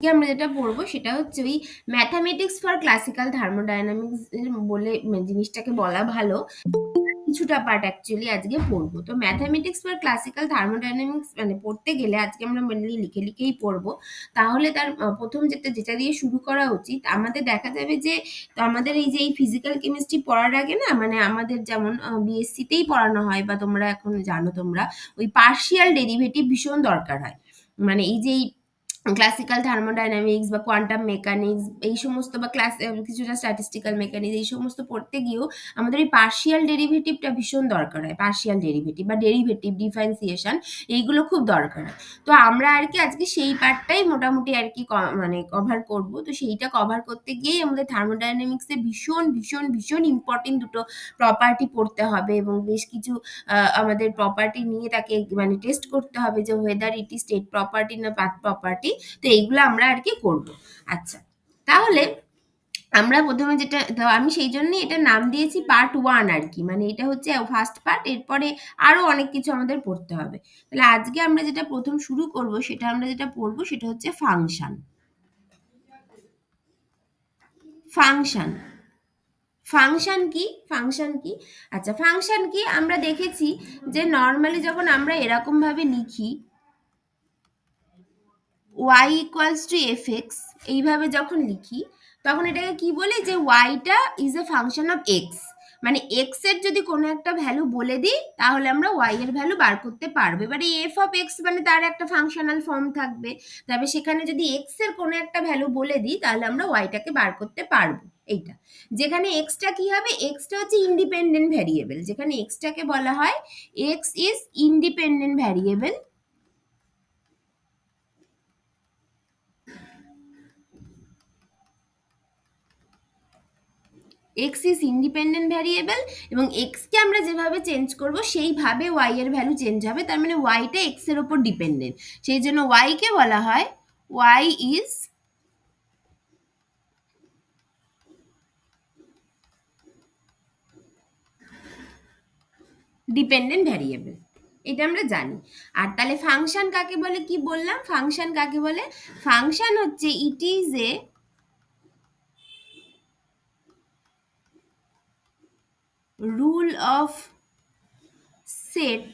আমরা যেটা পড়বো সেটা হচ্ছে ওই ম্যাথামেটিক্স ফর ক্লাসিক্যাল থার্মোডাইনামিক্স বলে জিনিসটাকে বলা ভালো। কিছুটা পার্ট অ্যাকচুয়ালি আজকে পড়বো। তো ম্যাথামেটিক্স ফর ক্লাসিক্যাল থার্মোডাইনামিক্স মানে পড়তে গেলে আজকে আমরা মেনলি লিখে লিখেই পড়বো। তাহলে তার প্রথম যেটা দিয়ে শুরু করা উচিত, আমাদের দেখা যাবে যে তো আমাদের এই যে এই ফিজিক্যাল কেমিস্ট্রি পড়ার আগে না, মানে আমাদের যেমন বিএসসি তেই পড়ানো হয় বা তোমরা এখন জানো, তোমরা ওই পার্শিয়াল ডেরিভেটিভ ভীষণ দরকার হয়। মানে এই যে ক্লাসিক্যাল থার্মোডাইনামিক্স বা কোয়ান্টাম মেকানিক্স এই সমস্ত বা কিছুটা স্ট্যাটিস্টিক্যাল মেকানিক্স এই সমস্ত পড়তে গিয়েও আমাদের এই পার্শিয়াল ডেরিভেটিভটা ভীষণ দরকার হয়। পার্শিয়াল ডেরিভেটিভ বা ডেরিভেটিভ ডিফারেন্সিয়েশন এইগুলো খুব দরকার হয়। তো আমরা আর কি আজকে সেই পার্টটাই মোটামুটি আর কি মানে কভার করব। তো সেইটা কভার করতে গিয়েই আমাদের থার্মোডাইনামিক্সে ভীষণ ভীষণ ভীষণ ইম্পর্টেন্ট দুটো প্রপার্টি পড়তে হবে এবং বেশ কিছু আমাদের প্রপার্টি নিয়ে তাকে মানে টেস্ট করতে হবে যে weather it is state property না পাথ প্রপার্টি। তো এইগুলো আমরা আর কি করব। আচ্ছা, তাহলে আমরা প্রথমে যেটা, আমি সেই জন্যই এটা নাম দিয়েছি পার্ট 1 আর কি, মানে এটা হচ্ছে ফার্স্ট পার্ট, এরপরে আরো অনেক কিছু আমাদের পড়তে হবে। তাহলে আজকে আমরা যেটা প্রথম শুরু করব সেটা আমরা যেটা পড়বো সেটা হচ্ছে ফাংশন। ফাংশন ফাংশন কি? ফাংশন কি? আচ্ছা, ফাংশন কি আমরা দেখেছি যে নর্মালি যখন আমরা এরকম ভাবে লিখি y equals to f x, এইভাবে যখন লিখি তখন এটাকে কি বলি যে ওয়াইটা is a function of x. মানে এক্স এর যদি কোনো একটা ভ্যালু বলে দিই তাহলে আমরা ওয়াই এর ভ্যালু বার করতে পারবো। এবারে এফ অফ এক্স মানে তার একটা ফাংশনাল ফর্ম থাকবে, তবে সেখানে যদি এক্স এর কোনো একটা ভ্যালু বলে দিই তাহলে আমরা ওয়াইটাকে বার করতে পারবো। এইটা যেখানে এক্সটা কি হবে, এক্সটা হচ্ছে ইন্ডিপেন্ডেন্ট ভ্যারিয়েবল, যেখানে এক্সটাকে বলা হয় x is independent variable. X is independent variable এবং এক্সকে আমরা যেভাবে চেঞ্জ করব সেইভাবে ওয়াই এর ভ্যালু চেঞ্জ হবে। তার মানে ওয়াইটা এক্স এর উপর ডিপেন্ডেন্ট, সেই জন্য ওয়াইকে বলা হয় ওয়াই ইজ ডিপেন্ডেন্ট ভ্যারিয়েবল। এটা আমরা জানি। আর তাহলে ফাংশন কাকে বলে কি বললাম? ফাংশন কাকে বলে? ফাংশন হচ্ছে it is A rule of set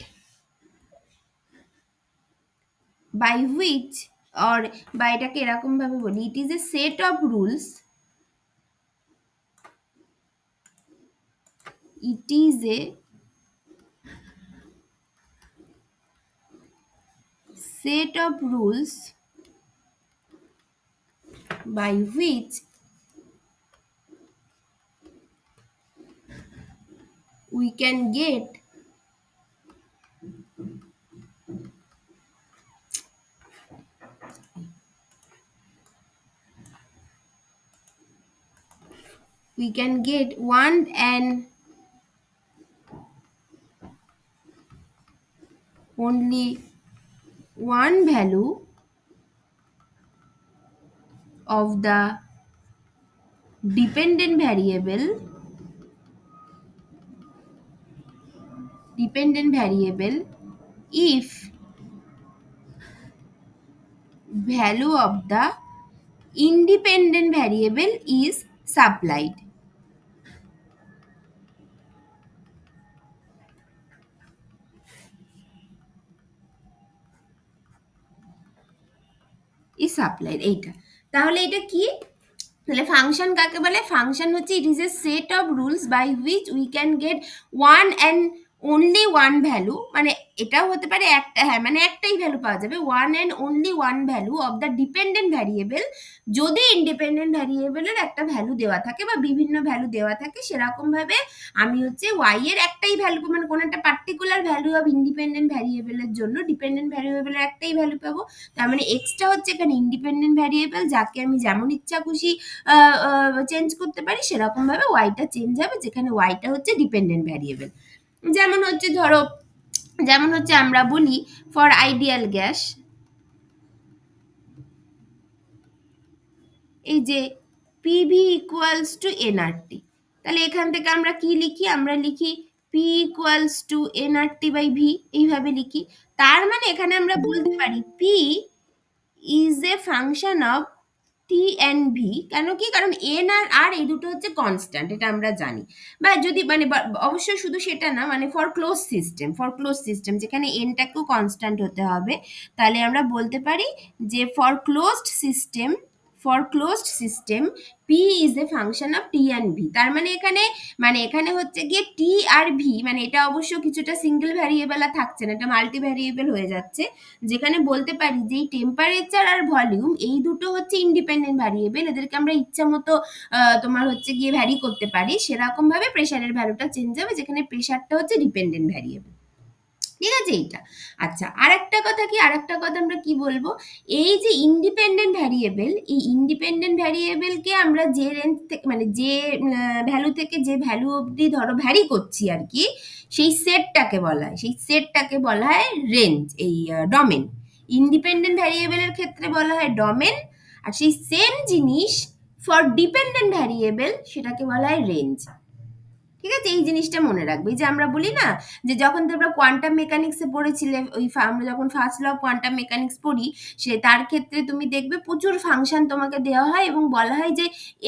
by which, or বা এটাকে এরকম ভাবে বলি, it is a set of rules, it is a set of rules by which we can get one and only one value of the dependent variable if value of the independent variable is supplied. is supplied এইটা। তাহলে এটা কি? তাহলে function কাকে বলে? Function হচ্ছে it is a set of rules by which we can get one and only one value, মানে এটাও হতে পারে একটা, হ্যাঁ মানে একটাই ভ্যালু পাওয়া যাবে, one and only one value of the dependent variable, যদি ইন্ডিপেন্ডেন্ট ভ্যারিয়েবলের একটা ভ্যালু দেওয়া থাকে বা বিভিন্ন ভ্যালু দেওয়া থাকে। সেরকম ভাবে আমি হচ্ছে ওয়াই এর একটাই ভ্যালু, মানে কোনো একটা পার্টিকুলার ভ্যালু অফ ইন্ডিপেন্ডেন্ট ভ্যারিয়েবলের জন্য ডিপেন্ডেন্ট ভ্যারিয়েবলের একটাই ভ্যালু পাবো। তার মানে এক্সটা হচ্ছে এখানে ইন্ডিপেন্ডেন্ট ভ্যারিয়েবল, যাকে আমি যেমন ইচ্ছা খুশি চেঞ্জ করতে পারি, সেরকম ভাবে ওয়াইটা চেঞ্জ হবে, যেখানে ওয়াইটা হচ্ছে ডিপেন্ডেন্ট ভ্যারিয়েবল। যেমন হচ্ছে ধরো, যেমন হচ্ছে আমরা বলি ফর আইডিয়াল গ্যাস, এই যে পিভি ইকুয়ালস টু এনআরটি, তাহলে এখান থেকে আমরা কি লিখি? আমরা লিখি p equals to NRT by v, এইভাবে লিখি। তার মানে এখানে আমরা বলতে পারি p is a function of t n v, কেন কি, কারণ এন আর আর এই দুটো হচ্ছে কনস্ট্যান্ট, এটা আমরা জানি। বা যদি মানে অবশ্যই শুধু সেটা না, মানে ফর ক্লোজ সিস্টেম যেখানে এনটাকেও কনস্ট্যান্ট হতে হবে, তাহলে আমরা বলতে পারি যে for closed system P is a function of T and V. তার মানে এখানে হচ্ছে গিয়ে টি আর ভি, মানে এটা অবশ্য কিছুটা সিঙ্গেল ভ্যারিয়েবল আর থাকছে না, এটা মাল্টি ভ্যারিয়েবল হয়ে যাচ্ছে, যেখানে বলতে পারি যে এই টেম্পারেচার আর ভলিউম এই দুটো হচ্ছে ইন্ডিপেন্ডেন্ট ভ্যারিয়েবল, এদেরকে আমরা ইচ্ছা মতো তোমার হচ্ছে গিয়ে ভ্যারি করতে পারি। সেরকম ভাবে প্রেশারের ভ্যালুটা চেঞ্জ হবে, যেখানে প্রেশারটা হচ্ছে ডিপেন্ডেন্ট ভ্যারিয়েবল। ঠিক আছে এইটা। আচ্ছা, আরেকটা কথা আমরা কি বলবো, এই যে ইন্ডিপেন্ডেন্ট ভ্যারিয়েবল, এই ইন্ডিপেন্ডেন্ট ভ্যারিয়েবলকে আমরা যে রেঞ্জ থেকে মানে যে ভ্যালু থেকে যে ভ্যালু অবধি ধরো ভ্যারি করছি আর কি, সেই সেটটাকে বলা হয় রেঞ্জ, এই ডোমেন। ইন্ডিপেন্ডেন্ট ভ্যারিয়েবলের ক্ষেত্রে বলা হয় ডোমেন, আর সেই সেম জিনিস ফর ডিপেন্ডেন্ট ভ্যারিয়েবল সেটাকে বলা হয় রেঞ্জ। ঠিক আছে, এই জিনিসটা মনে রাখবে। এই যে আমরা বলি না, যে যখন তোমরা কোয়ান্টাম মেকানিক্সে পড়েছিলে, আমরা যখন first law of quantum mechanics পড়ি, সে তার ক্ষেত্রে তুমি দেখবে প্রচুর ফাংশন তোমাকে দেওয়া হয় এবং বলা হয় যে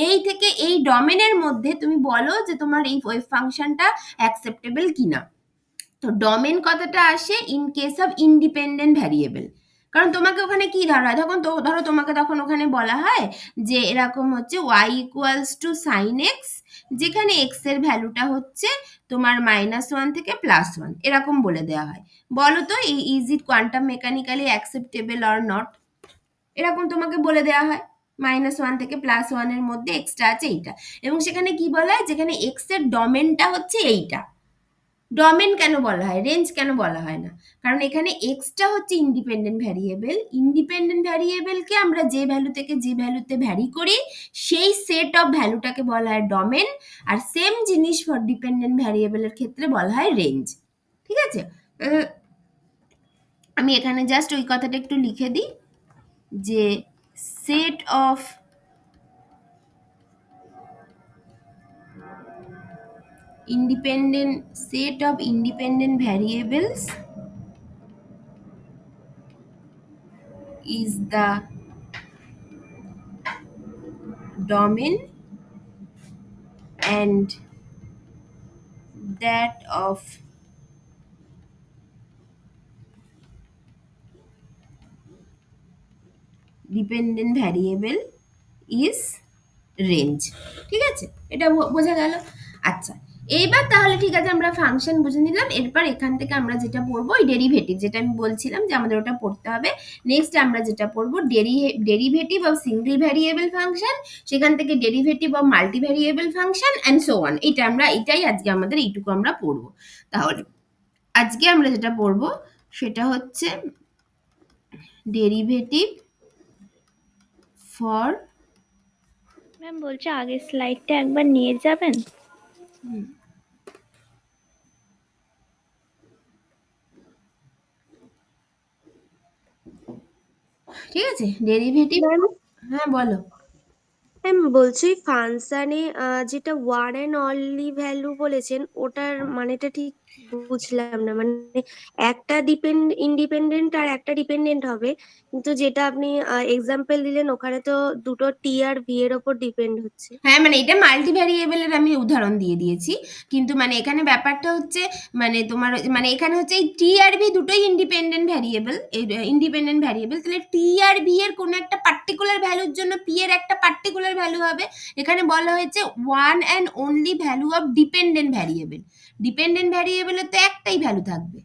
এই থেকে এই ডোমেনের মধ্যে তুমি বলো যে তোমার এই ওয়েভ ফাংশনটা অ্যাকসেপ্টেবল কিনা। তো ডোমেন কথাটা আসে in case of independent variable, কারণ তোমাকে ওখানে কি ধরা হয়, তখন তো ধরো তোমাকে তখন ওখানে বলা হয় যে এরকম হচ্ছে y equals to sine x, যেখানে এক্স এর ভ্যালুটা হচ্ছে তোমার -1 থেকে +1, এরকম বলে দেওয়া হয়। বলো তো এই is it quantum mechanically acceptable or not, এরকম তোমাকে বলে দেওয়া হয়। -1 থেকে +1 এর মধ্যে এক্সটা আছে এইটা, এবং সেখানে কি বলা হয়, যেখানে এক্স এর ডোমেনটা হচ্ছে এইটা। ডোমেন কেন বলা হয়, রেঞ্জ কেন বলা হয় না, কারণ এখানে এক্সটা হচ্ছে ইন্ডিপেন্ডেন্ট ভ্যারিয়েবলকে আমরা যে ভ্যালু থেকে যে ভ্যালুতে ভ্যারি করি সেই সেট অফ ভ্যালুটাকে বলা হয় ডোমেন, আর সেম জিনিস ফর ডিপেন্ডেন্ট ভ্যারিয়েবলের ক্ষেত্রে বলা হয় রেঞ্জ। ঠিক আছে, আমি এখানে জাস্ট ওই কথাটা একটু লিখে দিই যে set of independent variables is the domain and that of dependent variable is range। ঠিক আছে, এটা বোঝা গেল। আচ্ছা, এইবার তাহলে ঠিক আছে, আমরা ফাংশন বুঝে নিলাম। এরপর এখান থেকে আমরা যেটা পড়বো ওই ডেরিভেটিভ, যেটা আমি বলছিলাম যে আমাদের ওটা পড়তে হবে। নেক্সট আমরা যেটা পড়বো derivative of single variable function, সেখান থেকে derivative of multi variable function and so on. এটাই আজকে আমাদের এইটুকু আমরা পড়বো। তাহলে আজকে আমরা যেটা পড়বো সেটা হচ্ছে ডেরিভেটিভ ফর, ম্যাম বলছে আগের স্লাইডটা একবার নিয়ে যাবেন। ঠিক আছে, ডেরিভেটিভ। হ্যাঁ বলো। ম্যাম বলছি ফাংশনে যেটা ওয়ান অ্যান্ড অনলি ভ্যালু বলেছেন ওটার মানেটা ঠিক বুঝলাম না, মানে একটা ইন্ডিপেন্ডেন্ট আর একটা ডিপেন্ডেন্ট হবে, কিন্তু যেটা আপনি এক্সাম্পল দিলেন ওখানে তো দুটো টি আর ভি এর ওপর ডিপেন্ড হচ্ছে। হ্যাঁ, মানে এটা মাল্টি ভ্যারিয়েবলের আমি উদাহরণ দিয়ে দিয়েছি, কিন্তু মানে এখানে ব্যাপারটা হচ্ছে মানে তোমার মানে এখানে হচ্ছে এই টি আর ভি দুটোই ইন্ডিপেন্ডেন্ট ভ্যারিয়েবল, তাহলে টি আর ভি এর কোনো একটা পার্টিকুলার ভ্যালুর জন্য পি এর একটা পার্টিকুলার ভ্যালু হবে। এখানে বলা হয়েছে one and only value of dependent ভ্যারিয়েবলের তো একটাই ভ্যালু থাকবে,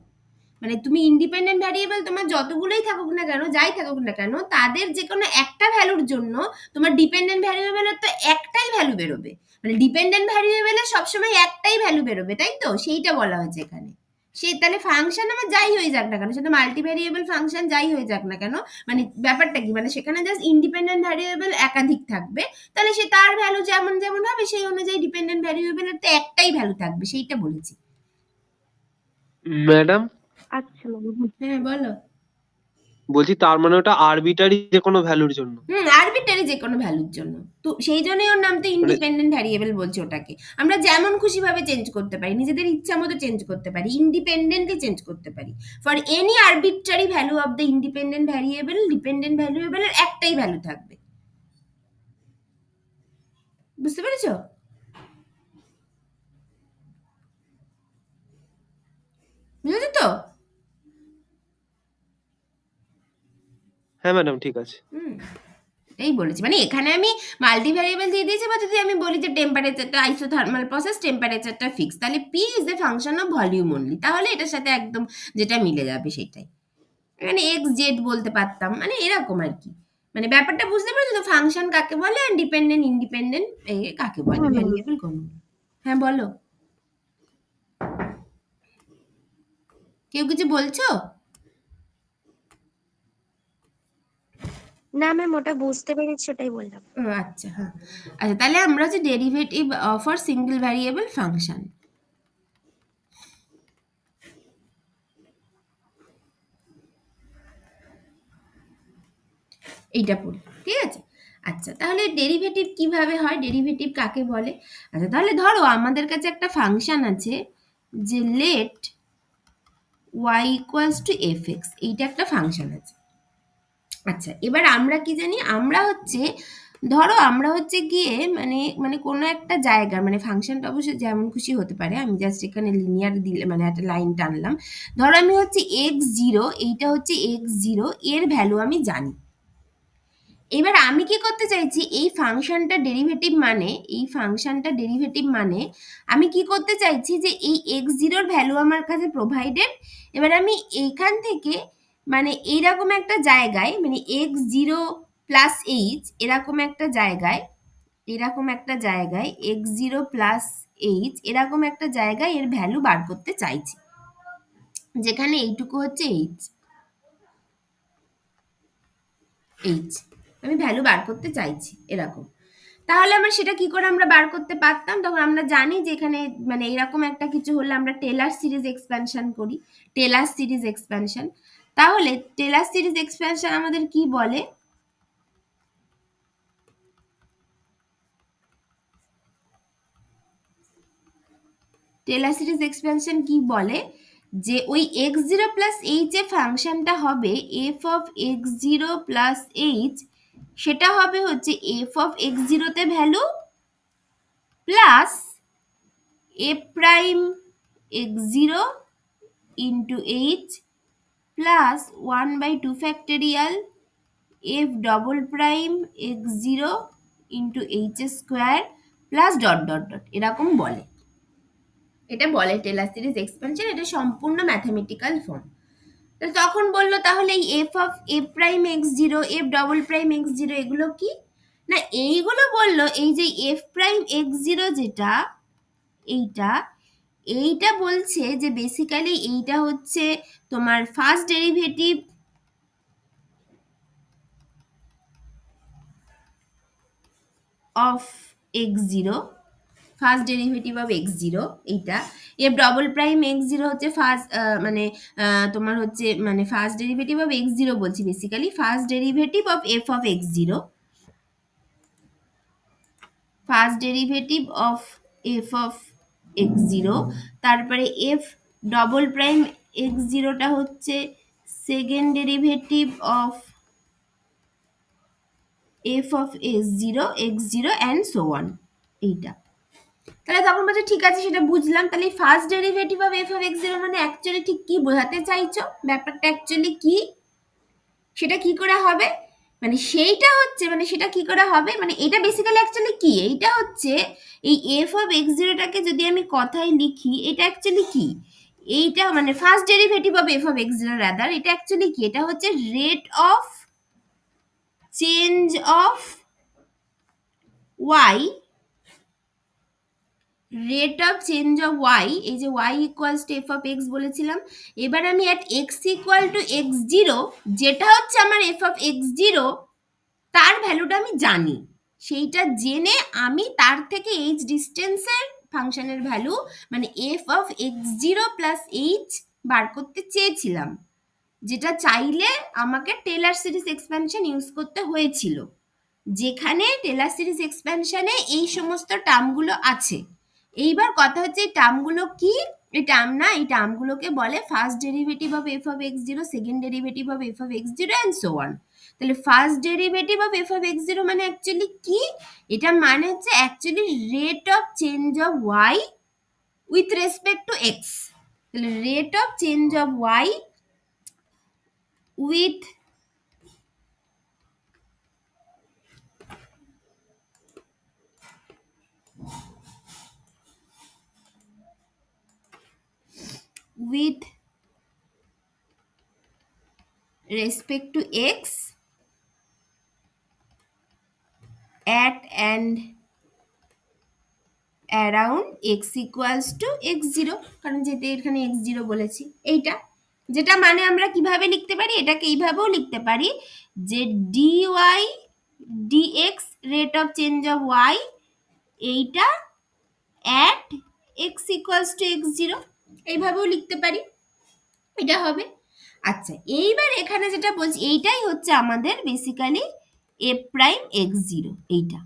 মানে তুমি ইন্ডিপেন্ডেন্ট ভ্যারিয়েবল তোমার যতগুলোই থাকুক না কেন, যাই থাকুক না কেন, তাদের যে কোনো একটা ভ্যালুর জন্য তোমার ডিপেন্ডেন্ট ভ্যারিয়েবলের তো একটাই ভ্যালু বেরোবে, মানে ডিপেন্ডেন্ট ভ্যারিয়েবলের সবসময় একটাই ভ্যালু বেরোবে, তাই তো, সেইটা বলা হয়েছে এখানে। সেই তাহলে ফাংশন আমার যাই হয়ে যাক না কেন, সেটা মাল্টি ভ্যারিয়েবল ফাংশন যাই হয়ে যাক না কেন, মানে ব্যাপারটা কি, মানে সেখানে জাস্ট ইন্ডিপেন্ডেন্ট ভ্যারিয়েবল একাধিক থাকবে, তাহলে সে তার ভ্যালু যেমন যেমন হবে সেই অনুযায়ী ডিপেন্ডেন্ট ভ্যারিয়েবলের তো একটাই ভ্যালু থাকবে, সেইটা বলেছি। ম্যাডাম আচ্ছা ম্যাম। হ্যাঁ বলো। বলছি তার মানে ওটা আরবিটারি যে কোনো ভ্যালুর জন্য? আরবিটারি যে কোনো ভ্যালুর জন্য, তো সেই জন্যই ওর নাম তো ইন্ডিপেন্ডেন্ট ভ্যারিয়েবল বলছে ওটাকে। আমরা যেমন খুশি ভাবে চেঞ্জ করতে পারি, নিজেদের ইচ্ছা মতো চেঞ্জ করতে পারি, ইন্ডিপেন্ডেন্টলি চেঞ্জ করতে পারি। For any arbitrary value of the independent variable, dependent ভ্যারিয়েবলের একটাই ভ্যালু থাকবে। বুঝতে পেরেছো? বুঝেছো তো? হ্যাঁ ম্যাডাম, ঠিক আছে। এই বলেছি, মানে এখানে আমি মাল্টি ভ্যারিয়েবল দিয়ে দিয়েছি, বা যদি আমি বলি যে টেম্পারেচারটা আইসোথার্মাল প্রসেস, টেম্পারেচারটা ফিক্স, তাহলে P is a function of volume only, তাহলে এটার সাথে একদম যেটা মিলে যাবে সেটাই। এখানে এক্স জেড বলতে পারতাম, মানে এরকম আর কি। মানে ব্যাপারটা বুঝতে পারছো তো, ফাংশন কাকে বলে আর ডিপেন্ডেন্ট ইন্ডিপেন্ডেন্ট কাকে বলে, হ্যাঁ ম্যাম। ভ্যারিয়েবল কোনগুলো। হ্যাঁ বলো, কেউ কিছু বলছো? না ম্যাম, ওটা বুঝতে পেরেছি, ওটাই বললাম। আচ্ছা, হ্যাঁ। আচ্ছা, তাহলে আমরা হচ্ছে derivative for single variable function, এইটা পড়ি, ঠিক আছে? আচ্ছা, তাহলে ডেরিভেটিভ কিভাবে হয়, ডেরিভেটিভ কাকে বলে? আচ্ছা, তাহলে ধরো আমাদের কাছে একটা ফাংশন আছে যে let y equals to fx, এইটা একটা ফাংশন আছে। আচ্ছা, এবার আমরা কি জানি, আমরা হচ্ছে ধরো আমরা হচ্ছে গিয়ে মানে মানে কোনো একটা জায়গা, মানে ফাংশনটা অবশ্যই যেমন খুশি হতে পারে, আমি জাস্ট এখানে লিনিয়ার দিলে মানে একটা লাইন টানলাম। ধরো আমি হচ্ছে x0, এইটা হচ্ছে x0, এর ভ্যালু আমি জানি। এবার আমি কি করতে চাইছি, এই ফাংশনটা ডেরিভেটিভ মানে, এই ফাংশনটা ডেরিভেটিভ মানে আমি কি করতে চাইছি যে এই x0 ভ্যালু আমার কাছে প্রোভাইডেড। এবার আমি এইখান থেকে মানে এইরকম একটা জায়গায়, মানে x0 প্লাস এইচ, এরকম একটা জায়গায়, এরকম একটা জায়গায় x0 প্লাস এইচ, এরকম একটা জায়গায় এর ভ্যালু বার করতে চাইছি, যেখানে এইটুকু হচ্ছে এইচ, এইচ আমি ভ্যালু বার করতে চাইছি এরকম। তাহলে আমরা সেটা কি করে আমরা বার করতে পারতাম, তখন আমরা জানি যে এখানে মানে এরকম একটা কিছু হলে আমরা টেলার সিরিজ এক্সপ্যানশন করি, টেলার সিরিজ এক্সপ্যানশন। তাহলে টেলার সিরিজ এক্সপ্যানশন আমাদের কি বলে, টেলার সিরিজ এক্সপ্যানশন কি বলে যে ওই x0 প্লাস এইচ এ ফাংশনটা হবে f of x0 plus H, সেটা হবে হচ্ছে f অফ x0 তে value plus f prime x0 into H plus 1/2 factorial f double prime x0 into H square plus dot dot dot, এরকম বলে। এটা বলে টেলার সিরিজ এক্সপ্যানশন, এটা সম্পূর্ণ ম্যাথামেটিক্যাল ফর্ম। তখন বললো তাহলে এই F of F prime x0, F double prime x0 এগুলো কি না, এইগুলো বললো এই যে এফ প্রাইম x0 যেটা, এইটা এইটা বলছে যে বেসিক্যালি এইটা হচ্ছে তোমার first derivative of x0, first derivative of x0 এইটা। এফ ডবল প্রাইম x0 হচ্ছে ফার্স্ট মানে তোমার হচ্ছে মানে ফার্স্ট ডেরিভেটিভ অফ x0 বলছি, basically first derivative of f of x0, first derivative of f of x0, তারপরে f ডবল প্রাইম x0টা হচ্ছে second derivative of f of s0 x0 and so on, এইটা। তাহলে তখন বলছে ঠিক আছে সেটা বুঝলাম, তাহলে first derivative of f of x0 মানে অ্যাকচুয়ালি ঠিক কি বোঝাতে চাইছো, ব্যাপারটা অ্যাকচুয়ালি কি, সেটা কি করে হবে, মানে সেইটা হচ্ছে মানে সেটা কি করে হবে, মানে এটা বেসিক্যালি অ্যাকচুয়ালি কি, এইটা হচ্ছে এই f অফ x0টাকে যদি আমি কথায় লিখি, এটা অ্যাকচুয়ালি কি, এইটা মানে first derivative of f of x0 rather, এটা অ্যাকচুয়ালি কি, এটা হচ্ছে rate of change of y, rate of change of y, এই যে y equals two f of x বলেছিলাম। এবার আমি at x equal to x0, যেটা হচ্ছে আমার f অফ x0, তার ভ্যালুটা আমি জানি, সেইটা জেনে আমি তার থেকে h ডিস্টেন্সের ফাংশনের ভ্যালু মানে f of x0 plus h বার করতে চেয়েছিলাম, যেটা চাইলে আমাকে টেলার সিরিজ এক্সপ্যানশন ইউজ করতে হয়েছিল, যেখানে টেলার সিরিজ এক্সপ্যানশনে এই সমস্ত টার্মগুলো আছে। এইবার কথা হচ্ছে এই টার্মগুলো কি, এই টার্ম না, এই টার্মগুলোকে বলে first derivative of f of x0, second derivative of f of x0 and so on. তাহলে first derivative of f of x0 মানে অ্যাকচুয়ালি কি, এটা মানে হচ্ছে actually rate of change of y with respect to x. তাহলে rate of change of y with respect to x at and around x equals to x0, কারণ যেটা এখানে x0 বলেছি এইটা, যেটা মানে আমরা কিভাবে লিখতে পারি, এটাকে এইভাবেও লিখতে পারি যে dy dx rate of change of y এইটা at x equals to x0, এইভাবেও লিখতে পারি, এটা হবে। আচ্ছা, এইবার এখানে যেটা বলছি এইটাই হচ্ছে আমাদের বেসিক্যালি এ প্রাইম এক্স জিরো এইটা।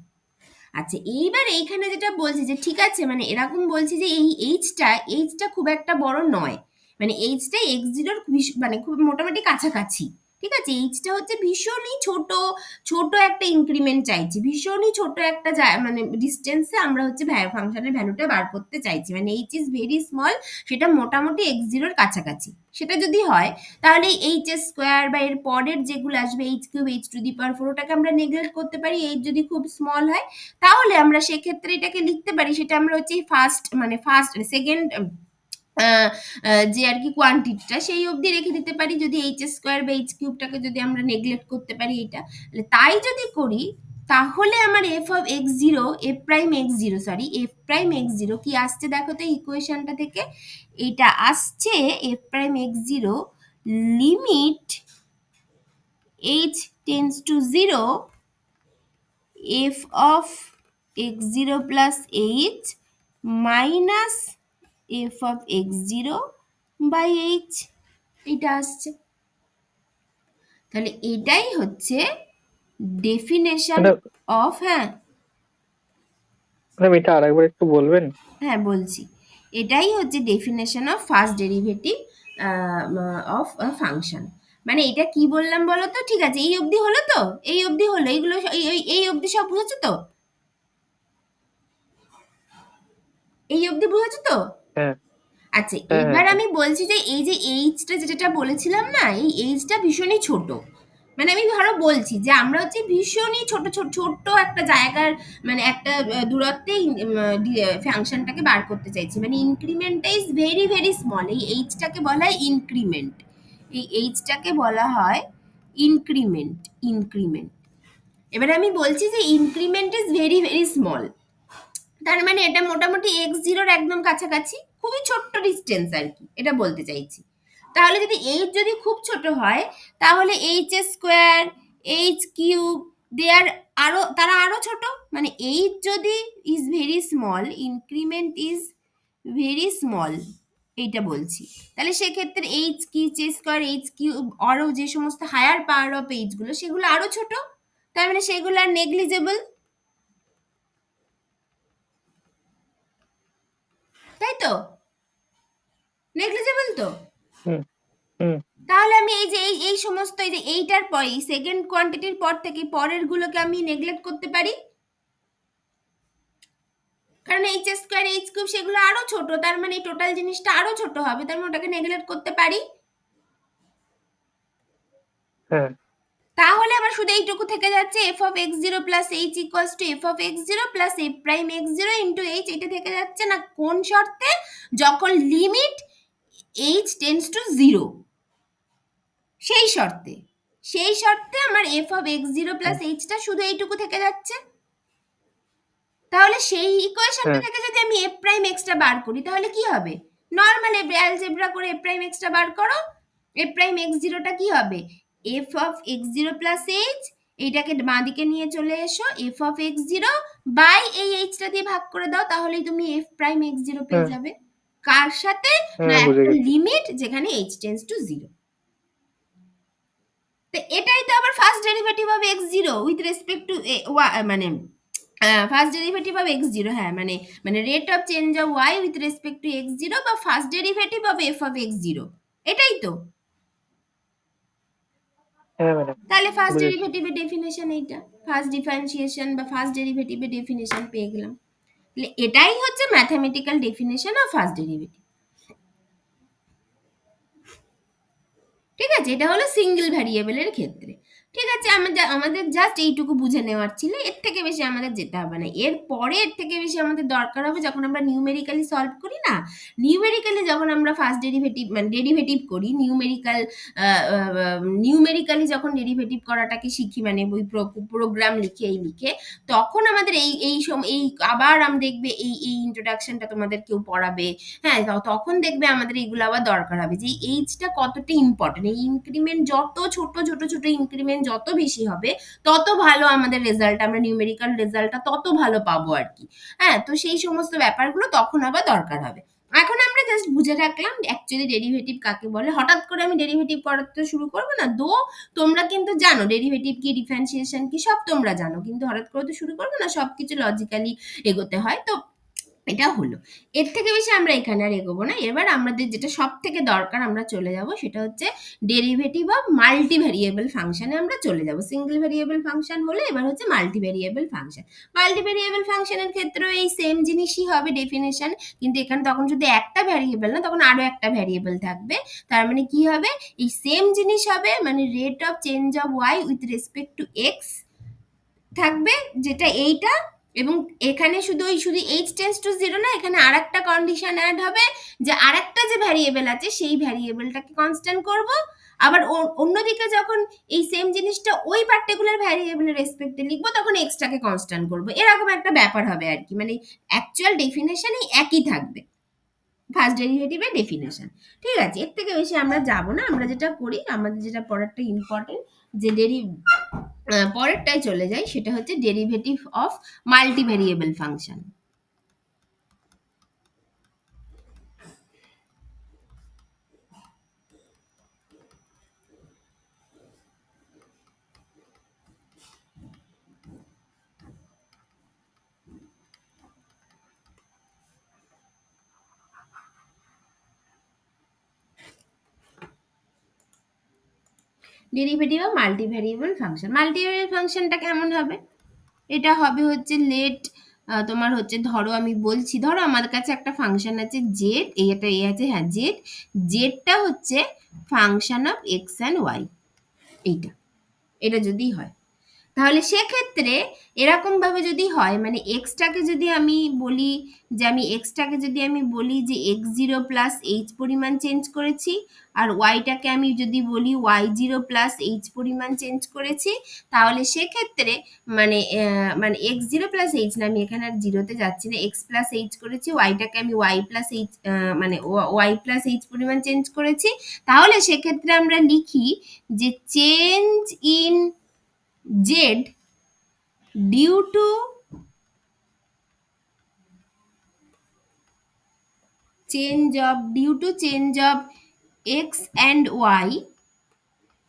আচ্ছা, এইবার এইখানে যেটা বলছি যে ঠিক আছে, মানে এরকম বলছি যে এই এইচটা খুব একটা বড় নয়, মানে এইচটা এক্স জিরোর মানে খুব মোটামুটি কাছাকাছি, ঠিক আছে। এইচটা হচ্ছে ভীষণই ছোট ছোট একটা ইনক্রিমেন্ট চাইছি, ভীষণই ছোট একটা মানে ডিস্টেন্সে আমরা হচ্ছে ফাংশনের ভ্যালুটা বার করতে চাইছি, মানে এইচ ইজ ভেরি স্মল, সেটা মোটামুটি এক্স জিরোর কাছাকাছি। সেটা যদি হয় তাহলে এইচ স্কোয়ার বা এর পরের যেগুলো আসবে h cube h to the power 4 ওটাকে আমরা নেগলেক্ট করতে পারি। এইচ যদি খুব স্মল হয় তাহলে আমরা সেক্ষেত্রে এটাকে লিখতে পারি, সেটা আমরা হচ্ছে সেকেন্ড যে আর কি কোয়ান্টিটিটা সেই অবধি রেখে দিতে পারি, যদি এইচ স্কোয়ার বা এইচ কিউবটাকে যদি আমরা নেগলেক্ট করতে পারি এটা। তাই যদি করি তাহলে আমার f of x zero F prime x zero F prime x zero কি আসছে দেখো তো ইকুয়েশনটা থেকে, এটা আসছে F prime x zero limit h tends to zero f of x0 plus h minus f of x0 by h, এটা আসছে। তাহলে এটাই হচ্ছে ডেফিনেশন অফ, হ্যাঁ এটা আরেকবার একটু বলবেন? হ্যাঁ বলছি, এটাই হচ্ছে definition of first derivative of function. মানে এটা কি বললাম বলো তো, ঠিক আছে এই অবধি হলো তো, এই অবধি হলো, এইগুলো এই অবধি সব বুঝেছো তো, এই অবধি বুঝেছো তো? হ্যাঁ আচ্ছা, এবার আমি বলছি যে এই যে এইচটা যেটা বলেছিলাম না, এই এইচটা ভীষণই ছোট, মানে আমি ধরো বলছি যে আমরা হচ্ছে ভীষণই ছোট ছোট ছোট্ট একটা জায়গার মানে একটা দূরত্বে ফাংশনটাকে বার করতে চাইছি, মানে ইনক্রিমেন্টটা ইজ ভেরি ভেরি স্মল, এই এইচটাকে বলা হয় ইনক্রিমেন্ট, এই এইচটাকে বলা হয় ইনক্রিমেন্ট। এবারে আমি বলছি যে increment is very very small, তার মানে এটা মোটামুটি এক্স জিরোর একদম কাছাকাছি, খুবই ছোট্ট ডিস্টেন্স আর কি, এটা বলতে চাইছি। তাহলে যদি এইচ যদি খুব ছোট হয় তাহলে এইচ স্কোয়ার এইচ কিউব তারা আরো ছোট, মানে এইচ যদি is very small increment is very small এইটা বলছি, তাহলে সেক্ষেত্রে এইচ স্কোয়ার এইচ কিউব আরো যে সমস্ত হায়ার পাওয়ার অফ এইচ গুলো সেগুলো আরো ছোট, তার মানে সেগুলো আর নেগলিজেবল, তাই তো, নেগলিজেবল তো। তাহলে আমি এই যে এই সমস্ত এই যে এইটার পর এই সেকেন্ড কোয়ান্টিটির পর থেকে পরের গুলোকে আমি নেগলেক্ট করতে পারি, কারণ এইচ স্কোয়ার এইচ কিউব সেগুলো আরো ছোট, তার মানে টোটাল জিনিসটা আরো ছোট হবে, তার মানে ওটাকে নেগলেক্ট করতে পারি। তাহলে আবার শুধু এইটুকু থেকে যাচ্ছে f of x zero plus h equals to f of x zero plus f prime x zero into h, এটা থেকে যাচ্ছে না কোন শর্তে, যখন limit h tends to zero, সেই শর্তে আমার f of x zero plus এইচটা শুধু এইটুকু থেকে যাচ্ছে। তাহলে সেই ইকুয়েশনটা থেকে যদি আমি এফ প্রাইম এক্সটা বার করি তাহলে কি হবে, নর্মাল অ্যালজেব্রা করে এফ প্রাইম এক্সটা বার করো, এফ প্রাইম এক্স জিরোটা কি হবে f of x zero plus h, এইটাকে বাঁ দিকে নিয়ে চলে এসো f of x zero by এই এইচটা দিয়ে ভাগ করে দাও, তাহলেই তুমি এফ প্রাইম এক্স জিরো পেয়ে যাবে। কার সাথে, না একটা লিমিট যেখানে এইচ টেন্স টু জিরো। তো এটাই তো আবার first derivative of x zero with respect to মানে first derivative of x zero, হ্যাঁ মানে rate of change of y with respect to x zero বা first derivative of f of x zero, এটাই তো। হ্যাঁ ম্যাডাম, তাহলে first বুঝেছি। ডেরিভেটিভের ডেফিনেশন এইটা, ফার্স্ট ডিফারেন্সিয়েশন বা ফার্স্ট ডেরিভেটিভের ডেফিনেশন পেয়ে গেলাম। তাহলে এটাই হচ্ছে mathematical definition of first derivative. ঠিক আছে, এটা হলো সিঙ্গেল ভ্যারিয়েবলের ক্ষেত্রে। ঠিক আছে, আমাদের জাস্ট এইটুকু বুঝে নেওয়ার ছিল, এর থেকে বেশি আমাদের যেতে হবে না। এর পরে এর থেকে বেশি আমাদের দরকার হবে যখন আমরা নিউমেরিক্যালি সলভ করি না, নিউমেরিক্যালি যখন আমরা ফার্স্ট ডেরিভেটিভ মানে ডেরিভেটিভ করি, নিউমেরিক্যালি যখন ডেরিভেটিভ করাটাকে শিখি, মানে ওই প্রোগ্রাম লিখে এই লিখে, তখন আমাদের এই আবার আমরা দেখবে এই ইন্ট্রোডাকশনটা তোমাদের কেউ পড়াবে, হ্যাঁ, তখন দেখবে আমাদের এইগুলো আবার দরকার হবে যে এইজটা কতটা ইম্পর্টেন্ট। এই ইনক্রিমেন্ট যত ছোট ছোট ছোট ইনক্রিমেন্ট যত বেশি হবে, তত ভালো আমাদের রেজাল্ট, আমরা নিউমেরিক্যাল রেজাল্টটা তত ভালো পাবো আর কি। হ্যাঁ, তো সেই সমস্ত ব্যাপারগুলো তখন আবার দরকার হবে। এখন আমরা জাস্ট বুঝে রাখলাম অ্যাকচুয়ালি ডেরিভেটিভ কাকে বলে। হঠাৎ করে আমি ডেরিভেটিভ করাতে শুরু করবো না, তোমরা কিন্তু জানো ডেরিভেটিভ কি, ডিফারেন্সিয়েশন কি, সব তোমরা জানো, কিন্তু হঠাৎ করে তো শুরু করবো না, সবকিছু লজিক্যালি এগোতে হয়। তো এটা হলো, এর থেকে বেশি আমরা এখানে আর এগোবো না। এবার আমাদের যেটা সব থেকে দরকার আমরা চলে যাব, সেটা হচ্ছে ডেরিভেটিভ অফ মাল্টি ভ্যারিয়েবল ফাংশনে আমরা চলে যাব। সিঙ্গেল ভ্যারিয়েবল ফাংশন হলে এবার হচ্ছে multi variable function. Multi variable ফাংশনের ক্ষেত্রেও এই সেম জিনিসই হবে ডেফিনেশন, কিন্তু এখানে তখন যদি একটা ভ্যারিয়েবল না, তখন আরো একটা ভ্যারিয়েবল থাকবে। তার মানে কি হবে, এই সেম জিনিস হবে, মানে rate of change of y with respect to x থাকবে, যেটা এইটা। এবং এখানে শুধু এইচ টেন্স টু জিরো না, এখানে আর একটা কন্ডিশন অ্যাড হবে, যে আর একটা যে ভ্যারিয়েবল আছে সেই ভ্যারিয়েবলটাকে কনস্ট্যান্ট করব। আবার অন্যদিকে যখন এই সেম জিনিসটা ওই পার্টিকুলার ভ্যারিয়েবলের রেসপেক্টে লিখবো, তখন এক্সটাকে কনস্ট্যান্ট করব। এরকম একটা ব্যাপার হবে আর কি, মানে অ্যাকচুয়াল ডেফিনেশনই একই থাকবে, ফার্স্ট ডেরিভেটিভের ডেফিনেশন। ঠিক আছে, এর থেকে বেশি আমরা যাব না। আমরা যেটা করি, আমাদের যেটা পড়াটা ইম্পর্টেন্ট, যে পরেরটায় চলে যাই, সেটা হচ্ছে derivative of multi variable function. Derivative of multi variable function. Multi variable ফাংশনটা কেমন হবে, এটা হবে হচ্ছে লেট, তোমার হচ্ছে ধরো আমি বলছি, ধরো আমার কাছে একটা ফাংশন আছে জেড, এটা এ আছে, হ্যাঁ জেডটা হচ্ছে function of x and Y, এটা যদি হয়, তাহলে সেক্ষেত্রে এরকম ভাবে যদি হয়, মানে এক্সটাকে যদি আমি বলি, যে এক্স জিরো প্লাস এইচ পরিমাণ চেঞ্জ করেছি, আর ওয়াইটাকে আমি যদি বলি ওয়াই জিরো প্লাস এইচ পরিমাণ চেঞ্জ করেছি, তাহলে সেক্ষেত্রে মানে এক্স জিরো প্লাস এইচ না, আমি এখানে আর জিরোতে যাচ্ছি না, এক্স প্লাস এইচ করেছি, ওয়াইটাকে আমি ওয়াই প্লাস এইচ মানে ওয়াই প্লাস এইচ পরিমাণ চেঞ্জ করেছি। তাহলে সেক্ষেত্রে আমরা লিখি যে change in z due to change of x and y,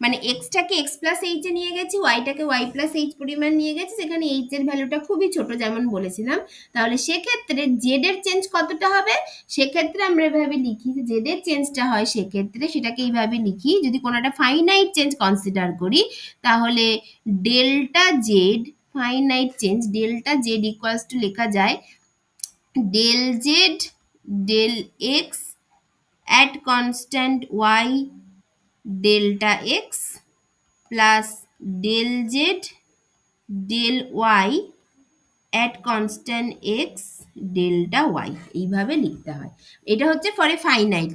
মানে এক্সটাকে এক্স প্লাস এইচ এ নিয়ে গেছি, ওয়াইটাকে ওয়াই প্লাস এইচ পরিমাণ নিয়ে গেছি, সেখানে এইচ এর ভ্যালুটা খুবই ছোট যেমন বলেছিলাম। তাহলে সেক্ষেত্রে জেড এর চেঞ্জ কতটা হবে, সেক্ষেত্রে আমরা এভাবে লিখি যে জেড এর চেঞ্জটা হয়, সেক্ষেত্রে সেটাকে এইভাবে লিখি, যদি কোনো একটা ফাইনাইট চেঞ্জ কনসিডার করি, তাহলে delta z finite change, delta z equals to লেখা যায় del Z del x at constant Y delta x plus del Z del Y at constant x delta y, এইভাবে লিখতে হয়। এটা হচ্ছে ফর এ ফাইনাইট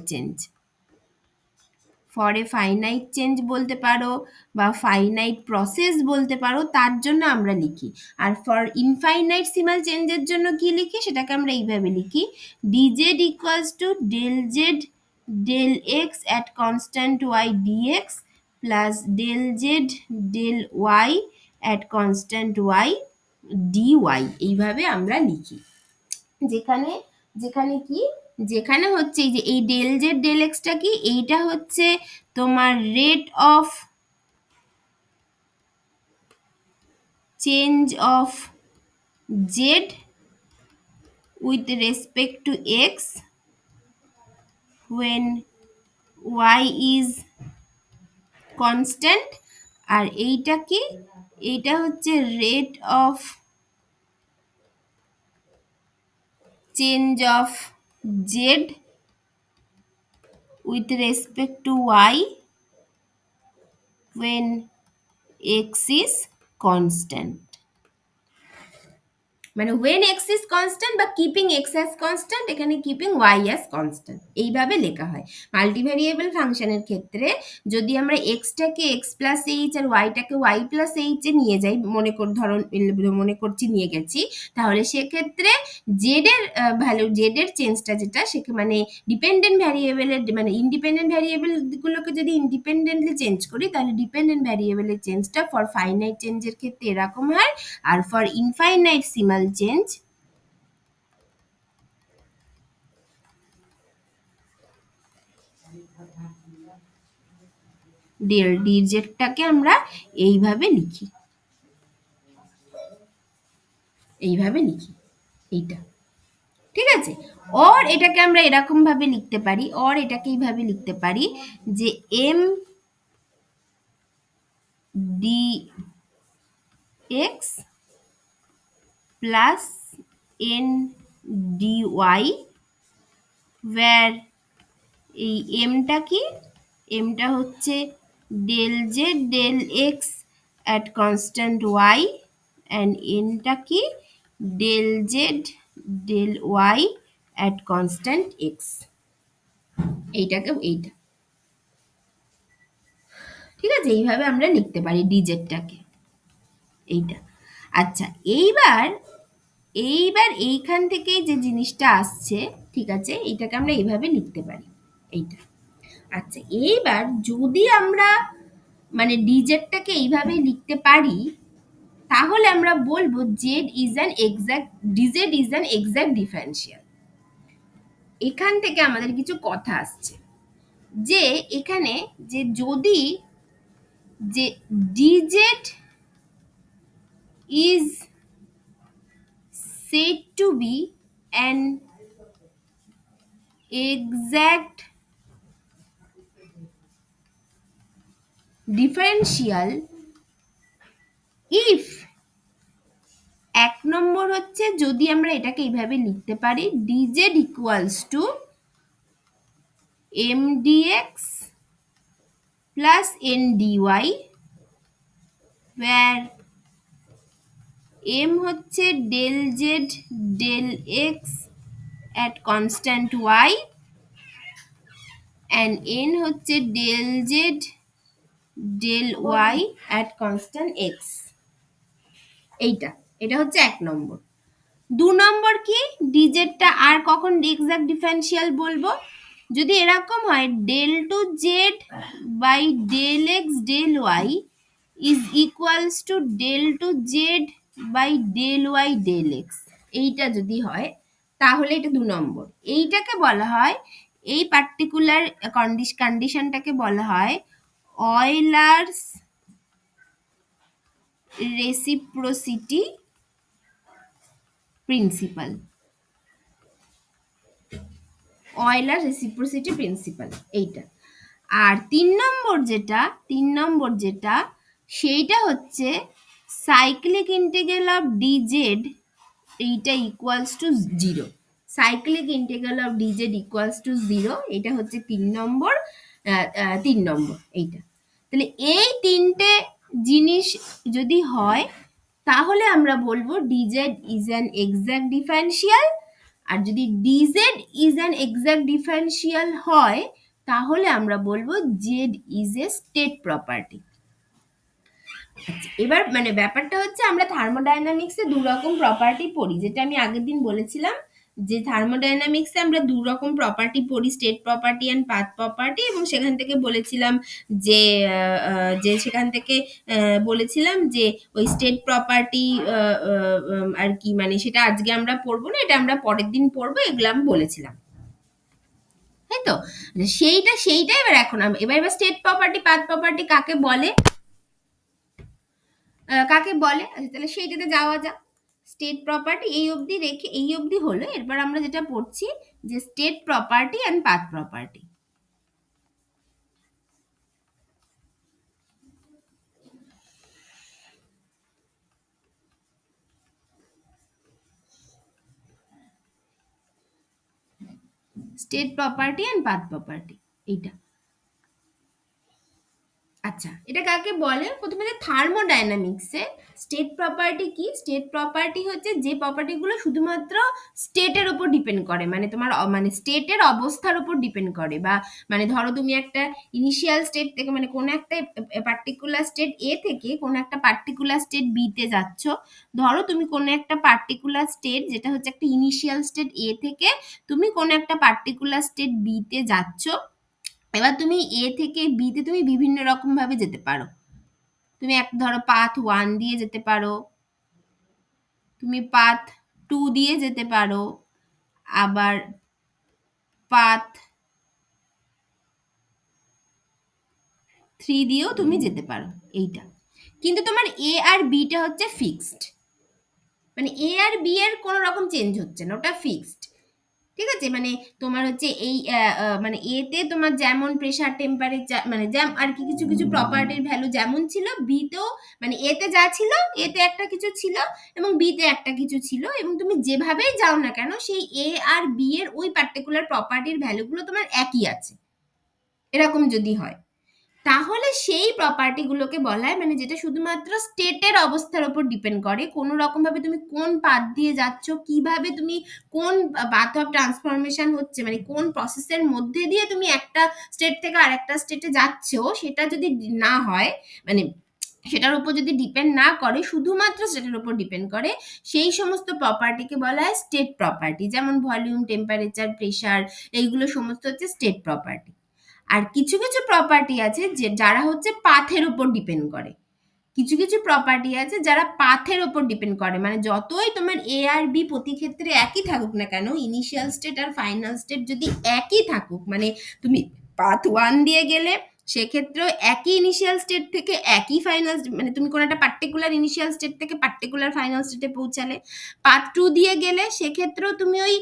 চেঞ্জ, বলতে পারো বা ফাইনাইট প্রসেস বলতে পারো, তার জন্য আমরা লিখি। আর ফর ইনফাইনাইট সিমাল চেঞ্জের জন্য কি লিখি, সেটাকে আমরা এইভাবে লিখি dz equals to del Z del x at constant y dx plus del Z del Y at constant y dy, এইভাবে আমরা লিখি। যেখানে হচ্ছে এই যে এই ডেল জেড ডেল এক্সটা কি, এইটা হচ্ছে তোমার rate of change of Z with respect to x when y is constant, আর এইটা কি, এইটা হচ্ছে rate of change of Z with respect to y when x is constant. মানে when x is constant বা keeping x as constant, এখানে keeping y as constant, এইভাবে লেখা হয়। মাল্টিভ্যারিয়েবল ফাংশনের ক্ষেত্রে যদি আমরা x টাকে x plus H R y টাকে y প্লাস এইচ এ নিয়ে যাই, মনে করছি নিয়ে গেছি, তাহলে সেক্ষেত্রে জেড এর ভ্যালু, জেড এর চেঞ্জটা যেটা মানে ডিপেন্ডেন্ট ভ্যারিয়েবলের মানে ইন্ডিপেন্ডেন্ট ভ্যারিয়েবল গুলোকে যদি ইন্ডিপেন্ডেন্টলি চেঞ্জ করি, তাহলে ডিপেন্ডেন্ট ভ্যারিয়েবলের চেঞ্জটা ফর ফাইনাইট চেঞ্জের ক্ষেত্রে এরকম হয়, আর ফর ইনফাইনাইট সিমাল চেঞ্জ ডিজেটটাকে আমরা এইভাবে লিখি, এইটা ঠিক আছে। অর এটাকে আমরা এরকম ভাবে লিখতে পারি, অর এটাকে এইভাবে লিখতে পারি যে m d x plus n d y, where এই এমটা কি, এমটা হচ্ছে del Z del x at constant y, and এনটা কি, del Z del Y at constant x. এইটাকে এইটা ঠিক আছে, এইভাবে আমরা লিখতে পারি ডিজেডটাকে, এইটা। আচ্ছা, এইবার এইখান থেকে যে জিনিসটা আসছে, ঠিক আছে, এইটাকে আমরা এইভাবে লিখতে পারি, এইটা। আচ্ছা, এইবার যদি আমরা মানে ডিজেডটাকে এইভাবে লিখতে পারি, তাহলে আমরা বলবো z is an exact, DZ is an exact differential. এখান থেকে আমাদের কিছু কথা আসছে যে এখানে যে যদি যে DZ is said to be an exact differential if, এক নম্বর হচ্ছে যদি আমরা এটাকে এইভাবে লিখতে পারি dz equals to mdx plus ndy, where m হচ্ছে del z del x at constant y and n হচ্ছে del z del y at constant x। এটা হচ্ছে এক নম্বর। দু নম্বর কি, ডিজেডটা আর কখন এক্সাক্ট ডিফারেন্সিয়াল বলবো, যদি এরকম হয় del two z by del x del y is equals to del two z by del Y del x, এইটা যদি হয় তাহলে এটা দু নম্বর। এইটাকে বলা হয়, এই পার্টিকুলার কন্ডিশনটাকে বলা হয় Euler's reciprocity principle, Euler reciprocity principle, এইটা। আর তিন নম্বর যেটা সেইটা হচ্ছে সাইক্লিক ইন্টিগ্রাল অফ ডিজেড, এইটা equals to 0, cyclic integral of d z equals to 0, এটা হচ্ছে তিন নম্বর, এইটা। তাহলে এই তিনটে জিনিস যদি হয় তাহলে আমরা বলবো d z is an exact differential, আর যদি d z is an exact differential হয় তাহলে আমরা বলবো z is a state property. আচ্ছা, এবার মানে ব্যাপারটা হচ্ছে আমরা থার্মোডাইনামিক্সে দু রকম প্রপার্টি পড়ি, যেটা আমি আগের দিন বলেছিলাম যে থার্মোডাইনামিক্সে আমরা দু রকম প্রপার্টি পড়ি, state property and path property, এবং সেখান থেকে বলেছিলাম যে ওই স্টেট প্রপার্টি আর কি, মানে সেটা আজকে আমরা পড়বো না, এটা আমরা পরের দিন পড়বো, এগুলো আমি বলেছিলাম, তাই তো। সেইটা এবার এখন এবার স্টেট প্রপার্টি পাথ প্রপার্টি কাকে বলে, আচ্ছা তাহলে সেইটাতে যাওয়া যাক। স্টেট প্রপার্টি এই অবধি হলো, এরপর আমরা যেটা পড়ছি যে state property and path property. State property and path property, এইটা। আচ্ছা, এটা কাকে বলে? প্রথমে থার্মোডাইনামিক্সে স্টেট প্রপার্টি কি? স্টেট প্রপার্টি হচ্ছে যে প্রপার্টিগুলো শুধুমাত্র স্টেটের উপর ডিপেন্ড করে, মানে তোমার মানে স্টেটের অবস্থার উপর ডিপেন্ড করে, বা মানে ধরো তুমি একটা ইনিশিয়াল স্টেট থেকে, মানে কোনো একটা পার্টিকুলার স্টেট এ থেকে কোনো একটা পার্টিকুলার স্টেট বি তে যাচ্ছ। ধরো তুমি কোনো একটা পার্টিকুলার স্টেট, যেটা হচ্ছে একটা ইনিশিয়াল স্টেট এ থেকে তুমি কোনো একটা পার্টিকুলার স্টেট বি তে যাচ্ছ। এবার তুমি এ থেকে বি তে তুমি বিভিন্ন রকম ভাবে যেতে পারো। তুমি ধরো পাথ 1 দিয়ে যেতে পারো, তুমি পাথ 2 দিয়ে যেতে পারো, আবার পাথ 3 দিয়েও তুমি যেতে পারো, এইটা। কিন্তু তোমার এ আর বিটা হচ্ছে ফিক্সড, মানে এ আর বি এর কোনো রকম চেঞ্জ হচ্ছে না, ওটা ফিক্সড। ঠিক আছে, মানে তোমার হচ্ছে এই মানে এতে তোমার যেমন প্রেসার, টেম্পারেচার, মানে যেমন আর কি কিছু কিছু প্রপার্টির ভ্যালু যেমন ছিল, বিতেও মানে এতে যা ছিল এতে একটা কিছু ছিল এবং বিতে একটা কিছু ছিল, এবং তুমি যেভাবেই যাও না কেন সেই এ আর বি এর ওই পার্টিকুলার প্রপার্টির ভ্যালুগুলো তোমার একই আছে, এরকম যদি হয় তাহলে সেই প্রপার্টিগুলোকে বলা হয়, মানে যেটা শুধুমাত্র স্টেটের অবস্থার উপর ডিপেন্ড করে, কোনো রকম ভাবে তুমি কোন পাথ দিয়ে যাচ্ছ, কিভাবে তুমি কোন পাথ অফ ট্রান্সফরমেশন হচ্ছে, মানে কোন প্রসেসের মধ্যে দিয়ে তুমি একটা স্টেট থেকে আরেকটা স্টেটে যাচ্ছ, সেটা যদি না হয়, মানে সেটার উপর যদি ডিপেন্ড না করে, শুধুমাত্র স্টেটের উপর ডিপেন্ড করে, সেই সমস্ত প্রপার্টিকে বলা হয় স্টেট প্রপার্টি। যেমন ভলিউম, টেম্পারেচার, প্রেসার, এইগুলো সমস্ত হচ্ছে স্টেট প্রপার্টি। আর কিছু কিছু প্রপার্টি আছে যে যারা হচ্ছে পাথের উপর ডিপেন্ড করে, কিছু কিছু প্রপার্টি আছে যারা পাথের উপর ডিপেন্ড করে, মানে যতই তোমার এ আর বি প্রতি ক্ষেত্রে একই থাকুক না কেন, ইনিশিয়াল স্টেট আর ফাইনাল স্টেট যদি একই থাকুক, মানে তুমি পাথ 1 দিয়ে গেলে সেক্ষেত্রেও একই ইনিশিয়াল স্টেট থেকে একই ফাইনাল, মানে তুমি কোনো একটা পার্টিকুলার ইনিশিয়াল স্টেট থেকে পার্টিকুলার ফাইনাল স্টেটে পৌঁছালে, পাথ 2 দিয়ে গেলে সেক্ষেত্রেও তুমি ওই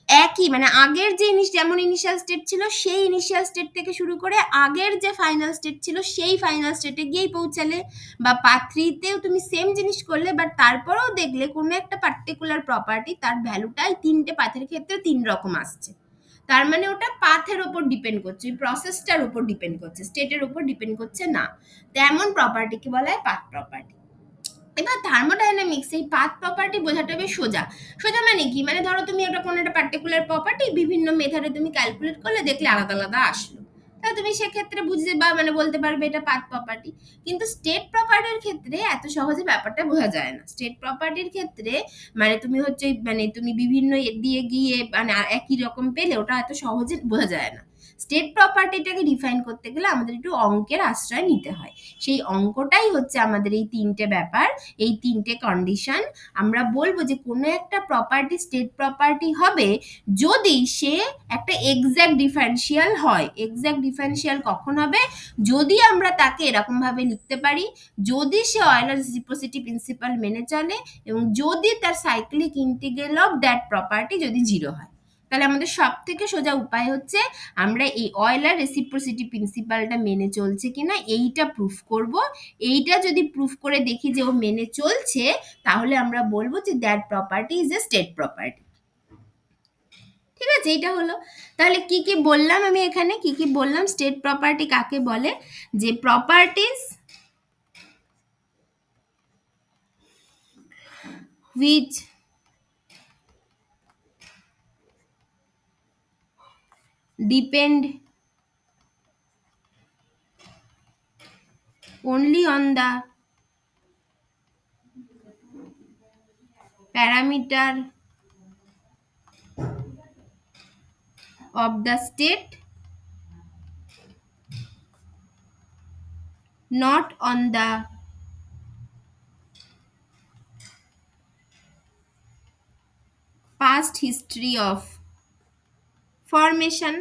একই, মানে আগের যে যেমন ইনিশিয়াল স্টেট ছিল সেই ইনিশিয়াল স্টেট থেকে শুরু করে আগের যে ফাইনাল স্টেট ছিল সেই ফাইনাল স্টেটে গিয়েই পৌঁছালে, বা পাথ 3 তেও তুমি সেম জিনিস করলে, বাট তারপরেও দেখলে কোনো একটা পার্টিকুলার প্রপার্টি তার ভ্যালুটাই 3টে পাথের ক্ষেত্রে 3 রকম আসছে, তার মানে ওটা পাথের উপর ডিপেন্ড করছে, প্রসেসটার উপর ডিপেন্ড করছে, স্টেটের উপর ডিপেন্ড করছে না। তো এমন প্রপার্টিকে বলা হয় পাথ প্রপার্টি। এবার থার্মোডাইনামিক্স এই পাথ প্রপার্টি বোঝাটা বেশ সোজা। সোজা মানে কি? মানে ধরো তুমি একটা কোনো একটা পার্টিকুলার প্রপার্টি বিভিন্ন মেথডে তুমি ক্যালকুলেট করলে, দেখলে আলাদা আলাদা আসলো, তাহলে তুমি সেক্ষেত্রে বুঝতে বা মানে বলতে পারবে এটা পাথ প্রপার্টি। কিন্তু স্টেট প্রপার্টির ক্ষেত্রে এত সহজে ব্যাপারটা বোঝা যায় না। স্টেট প্রপার্টির ক্ষেত্রে মানে তুমি হচ্ছে মানে তুমি বিভিন্ন দিয়ে গিয়ে মানে একই রকম পেলে ওটা এত সহজে বোঝা যায় না। স্টেট প্রপার্টিটাকে ডিফাইন করতে গেলে আমাদের একটু অঙ্কের আশ্রয় নিতে হয়। সেই অঙ্কটাই হচ্ছে আমাদের এই 3টে ব্যাপার, এই 3টে কন্ডিশন। আমরা বলবো যে কোনো একটা প্রপার্টি স্টেট প্রপার্টি হবে যদি সে একটা এক্সাক্ট ডিফারেন্সিয়াল হয়। এক্সাক্ট ডিফারেন্সিয়াল কখন হবে? যদি আমরা তাকে এরকম ভাবে লিখতে পারি, যদি সে অয়েলার রেসিপ্রোসিটি প্রিন্সিপাল মেনে চলে, এবং যদি তার cyclic integral of that property যদি 0 হয়। তাহলে আমাদের সব থেকে সোজা উপায় হচ্ছে আমরা এই অয়েলার রেসিপ্রোসিটি প্রিন্সিপালটা মেনে চলছে কিনা এইটা প্রুফ করব। এইটা যদি প্রুফ করে দেখি যে ও মেনে চলছে, তাহলে আমরা বলবো যে that property is a state property. ঠিক আছে, এইটা হলো। তাহলে কি কি বললাম আমি এখানে, কি কি বললাম? স্টেট প্রপার্টি কাকে বলে? যে properties which depend only on the parameter of the state, not on the past history of formation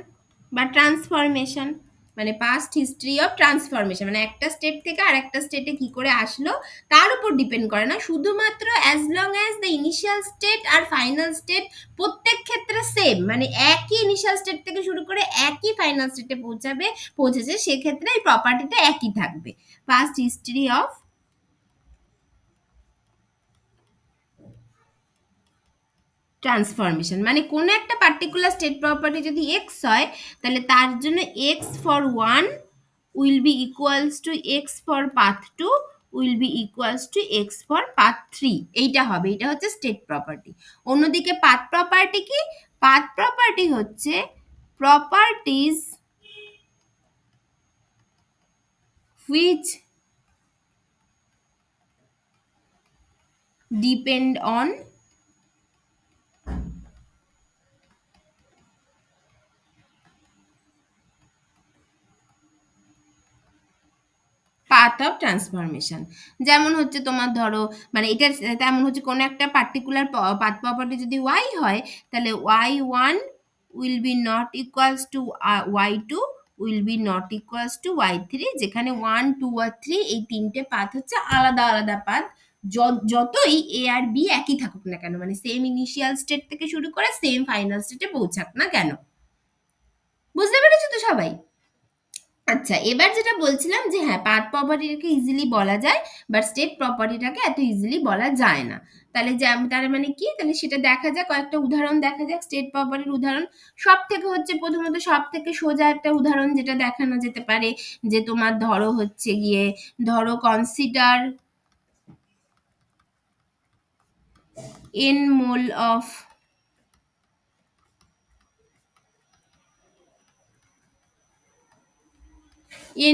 বা ট্রান্সফরমেশন, মানে পাস্ট হিস্ট্রি অফ ট্রান্সফরমেশন, মানে একটা স্টেট থেকে আর একটা স্টেটে কি করে আসলো তার উপর ডিপেন্ড করে না, শুধুমাত্র as long as the initial state আর ফাইনাল স্টেট প্রত্যেক ক্ষেত্রে সেম, মানে একই ইনিশিয়াল স্টেট থেকে শুরু করে একই ফাইনাল স্টেটে পৌঁছেছে, সেক্ষেত্রে এই প্রপার্টিটা একই থাকবে। পাস্ট হিস্ট্রি অফ ট্রান্সফরমেশন, মানে কোনো একটা পার্টিকুলার স্টেট প্রপার্টি যদি এক্স হয় তাহলে তার জন্য x for one will B equals two x for path to will B equals two x for path three. এইটা হবে, এটা হচ্ছে স্টেট প্রপার্টি। অন্যদিকে পাথ প্রপার্টি কি? পাথ প্রপার্টি হচ্ছে properties which depend on path of transformation. যেমন হচ্ছে তোমার ধরো, মানে এটা তেমন হচ্ছে কোনো একটা পার্টিকুলার পাথ প্রপার্টি যদি ওয়াই হয় তাহলে y one will be not equals to y two will be not equals to y three, যেখানে ওয়ান টু আর থ্রি এই তিনটে পাথ হচ্ছে আলাদা আলাদা পাথ, যতই এ আর বি একই থাকুক না কেন, মানে সেম ইনিশিয়াল স্টেট থেকে শুরু করে সেম ফাইনাল স্টেটে পৌঁছাক না কেন। বুঝতে পেরেছো তো সবাই? আচ্ছা, এবার যেটা বলছিলাম যে হ্যাঁ, পাথ প্রপার্টিটাকে ইজিলি বলা যায়, বাট স্টেট প্রপার্টিটাকে এত ইজিলি বলা যায় না। তাহলে তার মানে কি? তাহলে সেটা দেখা যাক, কয়েকটা উদাহরণ দেখা যাক স্টেট প্রপার্টির উদাহরণ। সব থেকে হচ্ছে প্রথমত সব থেকে সোজা একটা উদাহরণ যেটা দেখানো যেতে পারে, যে তোমার ধরো হচ্ছে গিয়ে ধরো consider n mole of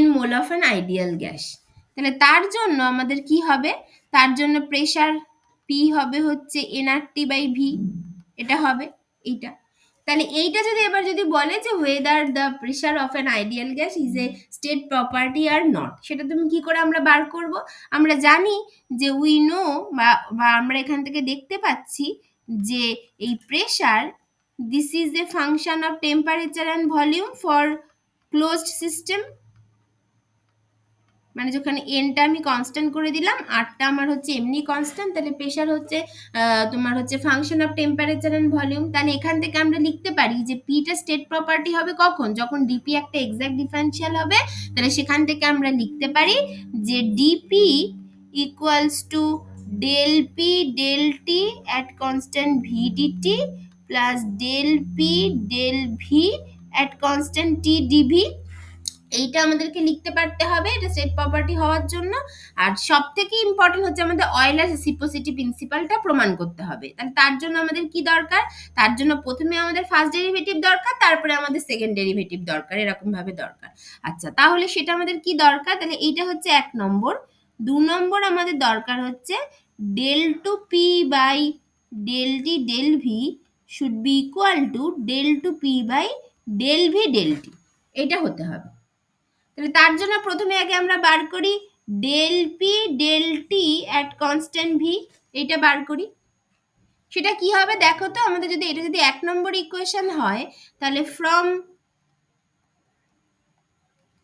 n mole of an ideal gas। তাহলে তার জন্য আমাদের কি হবে? তার জন্য প্রেসার P হবে হচ্ছে nRT বাই V, এটা হবে এইটা। তাহলে এইটা যদি এবার যদি বলে যে whether the pressure of an ideal gas is a state property or not, সেটা তুমি কি করে আমরা বার করব? আমরা জানি যে we know বা আমরা এখান থেকে দেখতে পাচ্ছি যে এই pressure this is a function of temperature and volume for closed system, মানে যেখানে এনটা আমি কনস্ট্যান্ট করে দিলাম, আরটা আমার হচ্ছে এমনি কনস্ট্যান্ট, তাহলে প্রেসার হচ্ছে তোমার হচ্ছে function of temperature and volume. তাহলে এখান থেকে আমরা লিখতে পারি যে পিটা স্টেট প্রপার্টি হবে কখন? যখন ডিপি একটা এক্সাক্ট ডিফারেন্সিয়াল হবে। তাহলে সেখান থেকে আমরা লিখতে পারি যে dp equals to del P del T at constant v dt plus del P del V at constant t dv. এইটা আমাদেরকে লিখতে পারতে হবে এটা স্টেট প্রপার্টি হওয়ার জন্য। আর সব থেকে ইম্পর্টেন্ট হচ্ছে আমাদের অয়েলার রেসিপ্রোসিটি প্রিন্সিপালটা প্রমাণ করতে হবে। তাহলে তার জন্য আমাদের কি দরকার? তার জন্য প্রথমে আমাদের ফার্স্ট ডেরিভেটিভ দরকার, তারপরে আমাদের সেকেন্ড ডেরিভেটিভ দরকার, এরকম ভাবে দরকার। আচ্ছা, তাহলে সেটা আমাদের কি দরকার? তাহলে এইটা হচ্ছে 1 নম্বর। 2 নম্বর আমাদের দরকার হচ্ছে del two P by del T del v should be equal to del two P by del V del t, এটা হতে হবে। তাহলে তার জন্য প্রথমে আগে আমরা বার করি del P del T at constant v, এটা বার করি। সেটা কি হবে দেখো তো, আমাদের যদি এটা যদি 1 নম্বর ইকুয়েশন হয় তাহলে ফ্রম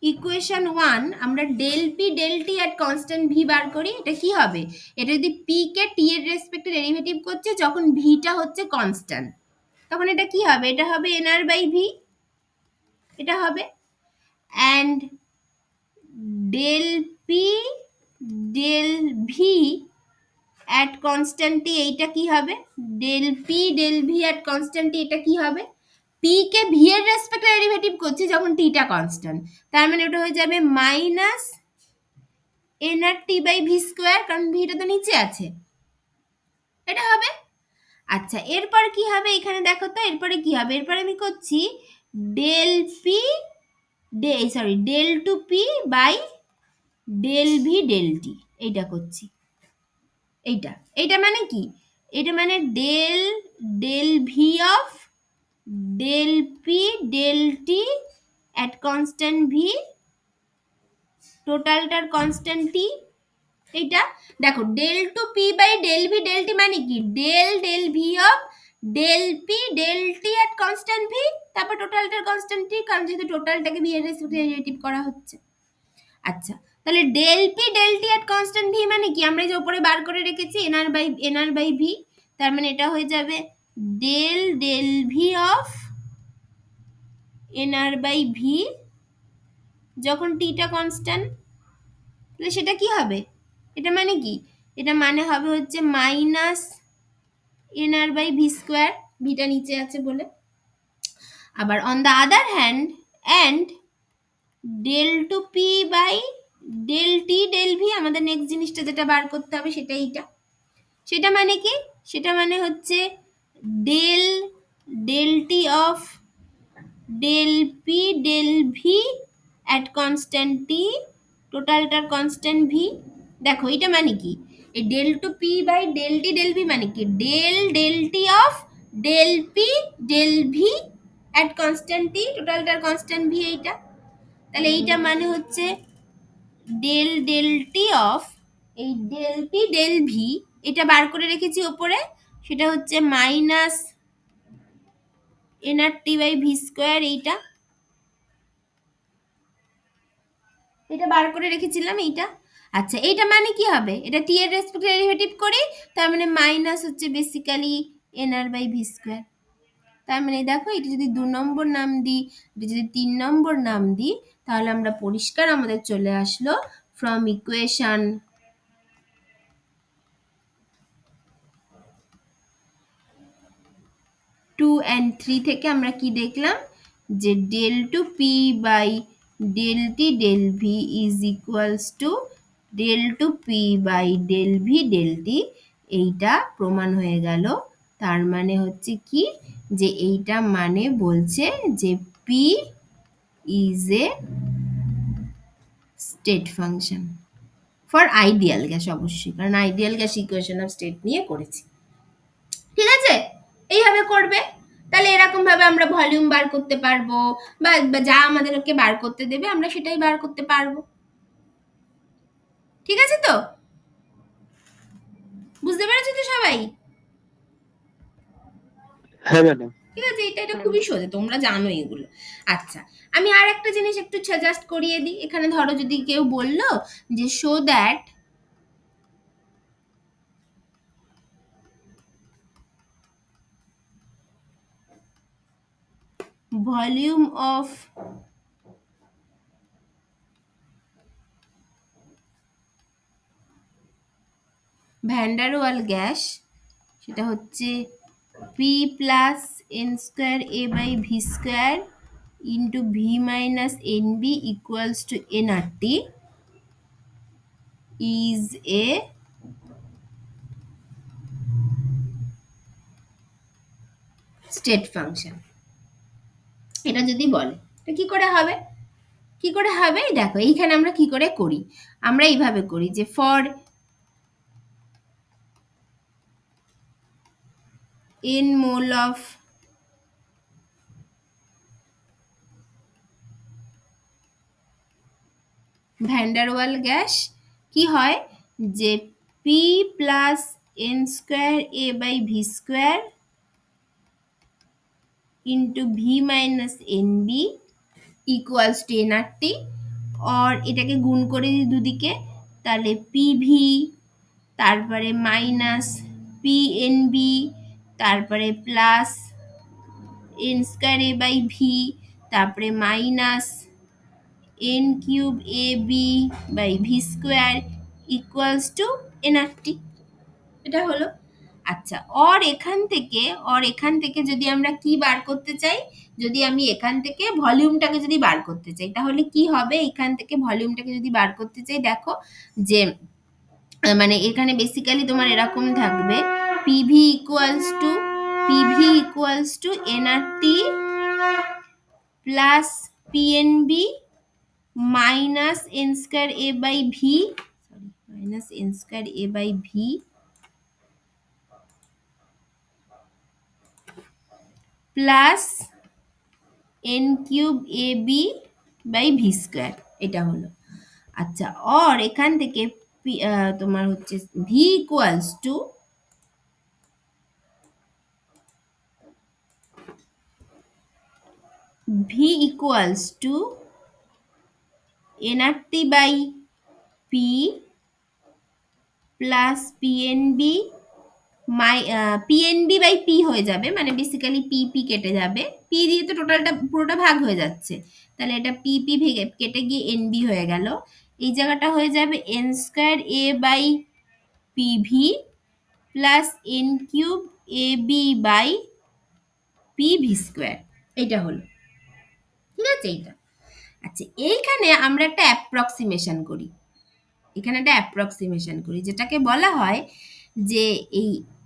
ইকুয়েশন 1 আমরা del P del T at constant V বার করি। এটা কি হবে? এটা যদি পি কে টি এর রেসপেক্টে ডেরিভেটিভ করছে যখন ভিটা হচ্ছে কনস্ট্যান্ট, তখন এটা কি হবে? এটা হবে এনআর বাই ভি, এটা হবে। And del P del V at constant t এইটা কি হবে? Del P del V at constant t এটা কি হবে? পি কে ভি এর রেসপেক্টে ডেরিভেটিভ করছি যখন টিটা কনস্ট্যান্ট, তার মানে ওটা হয়ে যাবে minus NR T by V square, কারণ ভিটা তো নিচে আছে, এটা হবে। আচ্ছা, এরপর কি হবে এখানে দেখো তো, এরপরে কি হবে? এরপরে আমি করছি del P del two P by del V del t, এইটা করছি। এইটা মানে কি? এটা মানে del del v of del P del T at constant v, টোটালটার কনস্ট্যান্ট টি। এইটা দেখো del two P by del V del t মানে কি? Del del v of del P del T at constant v, তারপর টোটালটার constant টি, কারণ যেহেতু টোটালটাকে V এর রেসপেক্টে ডেরিভেটিভ করা হচ্ছে। আচ্ছা, তাহলে del P del T at constant v মানে কি? আমরা যে উপরে বার করে রেখেছি এনআর বাই ভি, তার মানে এটা হয়ে যাবে del del v of NR by v যখন টিটা কনস্ট্যান্ট। তাহলে সেটা কি হবে? এটা মানে কি? এটা মানে হবে হচ্ছে minus nr by V square, ভিটা নিচে আছে বলে। আবার on the other hand and del two P by del T del V, আমাদের নেক্সট জিনিসটা যেটা বার করতে হবে সেটা এইটা। সেটা মানে কি? সেটা মানে হচ্ছে del del T of del P del V at constant T, টোটালটার কনস্ট্যান্ট ভি। দেখো এটা মানে কি, এই del two P by del T del V মানে কি, del T of del P del V at constant T, টোটালটার constant V এইটা। তাহলে এইটা মানে হচ্ছে ডেল টি অফ এই ডেল পি ডেল ভি, এটা বার করে রেখেছি ওপরে, সেটা হচ্ছে minus NR T by V square, এইটা এটা বার করে রেখেছিলাম এইটা। আচ্ছা এইটা মানে কি হবে, এটা টি এর রেসপেক্টে ডেরিভেটিভ করি, তার মানে মাইনাস হচ্ছে basically NR by V square. তার মানে দেখো এটা যদি 2 নম্বর নাম দিই, এটা যদি 3 নম্বর নাম দিই, তাহলে আমরা পরিষ্কার আমাদের চলে আসলো ফ্রম ইকুয়েশন 2 and 3 থেকে আমরা কি দেখলাম, যে del two P by del T del v is equals to del two P by del V del t, এইটা প্রমাণ হয়ে গেল। তার মানে হচ্ছে কি, যে এইটা মানে বলছে যে P is a state function for ideal gas, অবশ্যই, কারণ ideal gas equation of state নিয়ে করেছি। ঠিক আছে, এইভাবে করবে। তাহলে এরকম ভাবে আমরা ভলিউম বার করতে পারবো, বা যা আমাদেরকে বার করতে দেবে আমরা সেটাই বার করতে পারবো। ঠিক আছে তো, বুঝতে পেরেছো তো সবাই? হ্যাঁ ম্যাডাম। ঠিক আছে, এটা খুবই সোজা, তোমরা জানো এগুলো। আচ্ছা, আমি আর একটা জিনিস একটু সাজেস্ট করিয়ে দিই। এখানে ধরো যদি কেউ বললো যে show that volume of van der Waal gas, সেটা হচ্ছে p plus N square A by V square into V minus N B equals to N R t is a state function. এটা যদি বলে তো কি করে হবে, কি করে হবে? দেখো এইখানে আমরা কি করে করি, আমরা এইভাবে করি যে for n mole of van der Waal gas কি হয়, যে P plus N square A by V square into V minus N B equals to N R T, और এটাকে গুণ করে দিই দুদিকে, তাহলে পিভি, তারপরে মাইনাস পি এন বি, তারপরে plus N square A by V, তারপরে minus N cube A B by V square equals to N R T. এটা হলো। আচ্ছা, এখান থেকে যদি আমরা কি বার করতে চাই, যদি আমি এখান থেকে ভলিউমটাকে যদি বার করতে চাই, তাহলে কি হবে, এখান থেকে ভলিউমটাকে যদি বার করতে চাই, দেখো যে মানে এখানে বেসিক্যালি তোমার এরকম থাকবে PV equals to NRT plus PNB minus n square A by v, minus n square A by v plus n cube A B by V square, এটা হলো। আচ্ছা, और এখান থেকে তোমার হচ্ছে v equals to NRT by P plus PNB PNB by p হয়ে যাবে, মানে বেসিক্যালি পি পি কেটে যাবে, পি দিয়ে তো টোটালটা পুরোটা ভাগ হয়ে যাচ্ছে, তাহলে এটা পি পি ভেঙে কেটে গিয়ে এনবি হয়ে গেল। এই জায়গাটা হয়ে যাবে n square A by PV plus n cube AB by p v square, এটা হলো, ঠিক আছে এইটা। আচ্ছা, এইখানে আমরা একটা অ্যাপ্রক্সিমেশন করি, যেটাকে বলা হয় যে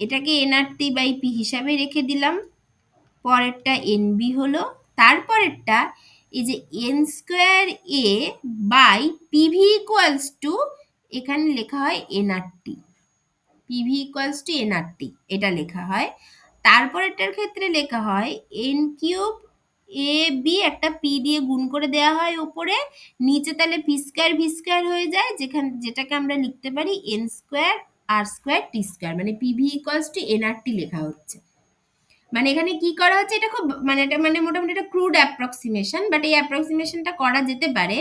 এটাকে এনআরটি বাই পি হিসাবে রেখে দিলাম, পরেরটা এনবি হলো, তারপরেরটা এই যে n square A by PV equals to, এখানে লেখা হয় NRT, PV equals to NRT, এটা লেখা হয়। তারপরেরটার ক্ষেত্রে লেখা হয় এন কিউব এ বি, একটা পি দিয়ে গুণ করে দেওয়া হয় উপরে, নিচে তাহলে ভি স্কোয়ার হয়ে যায়, যেটাকে আমরা লিখতে পারি এন স্কোয়ার আর স্কোয়ার টি স্কোয়ার, মানে পিভি ইকুয়ালস টু এনআরটি লেখা হচ্ছে। মানে এখানে কি করা হচ্ছে, এটা খুব এটা মোটামুটি একটা ক্রুড অ্যাপ্রক্সিমেশন, বাট এই অ্যাপ্রক্সিমেশনটা করা যেতে পারে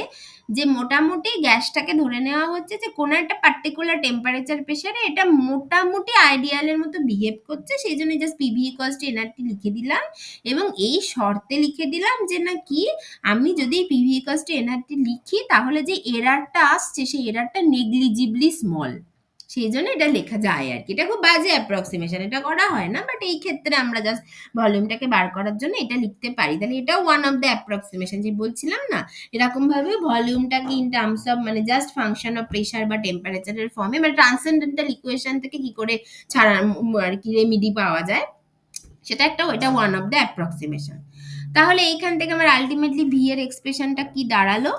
যে মোটামুটি গ্যাসটাকে ধরে নেওয়া হচ্ছে যে কোনো একটা পার্টিকুলার টেম্পারেচার প্রেসারে এটা মোটামুটি আইডিয়ালের মতো বিহেভ করছে, সেই জন্য just PV equals to nRT লিখে দিলাম, এবং এই শর্তে লিখে দিলাম যে নাকি আমি যদি পিভি ইকুয়ালস টু এনআরটি লিখি তাহলে যে এরারটা আসছে সেই এরারটা নেগলিজিবলি স্মল, সেই জন্য এটা লেখা যায় আর কি। এটা খুব বাজে অ্যাপ্রক্সিমেশন, এটা করা হয় না, বাট এই ক্ষেত্রে আমরা জাস্ট ভলিউমটাকে বার করার জন্য এটা লিখতে পারি। তাহলে এটাও ওয়ান অফ দ্য অ্যাপ্রক্সিমেশন, যে বলছিলাম না এরকম ভাবে ভলিউমটাকে in terms of just function of pressure বা টেম্পারেচারের ফর্মে ট্রান্সেন্ডেন্টাল ইকুয়েশন থেকে কি করে ছাড়া আর কি রেমিডি পাওয়া যায়, সেটা এটা ওয়ান অফ দ্য অ্যাপ্রক্সিমেশন। তাহলে এইখান থেকে আমার আলটিমেটলি ভি এর এক্সপ্রেশনটা কি দাঁড়ালো,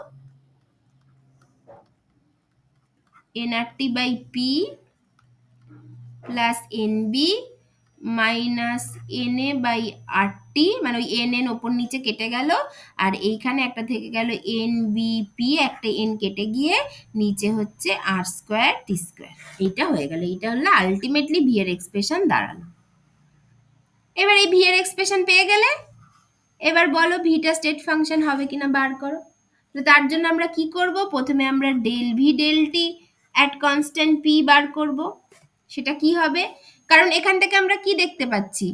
NRT by P plus NB minus NA by RT, মানে ওই এন এন ওপর নিচে কেটে গেল, আর এইখানে একটা থেকে গেল এন বিপি, একটা এন কেটে গিয়ে নিচে হচ্ছে আর স্কোয়ার টি স্কোয়ার, এইটা হয়ে গেল। এইটা হলো আলটিমেটলি ভি এর এক্সপ্রেশন দাঁড়ালো। এবার এই ভি এর এক্সপ্রেশন পেয়ে গেলে এবার বলো ভিটা স্টেট ফাংশন হবে কিনা বার করো। তো তার জন্য আমরা কি করব, প্রথমে আমরা del V del T at constant p বার করব। সেটা কি হবে, কারণ এখান থেকে আমরা কি দেখতে পাচ্ছি,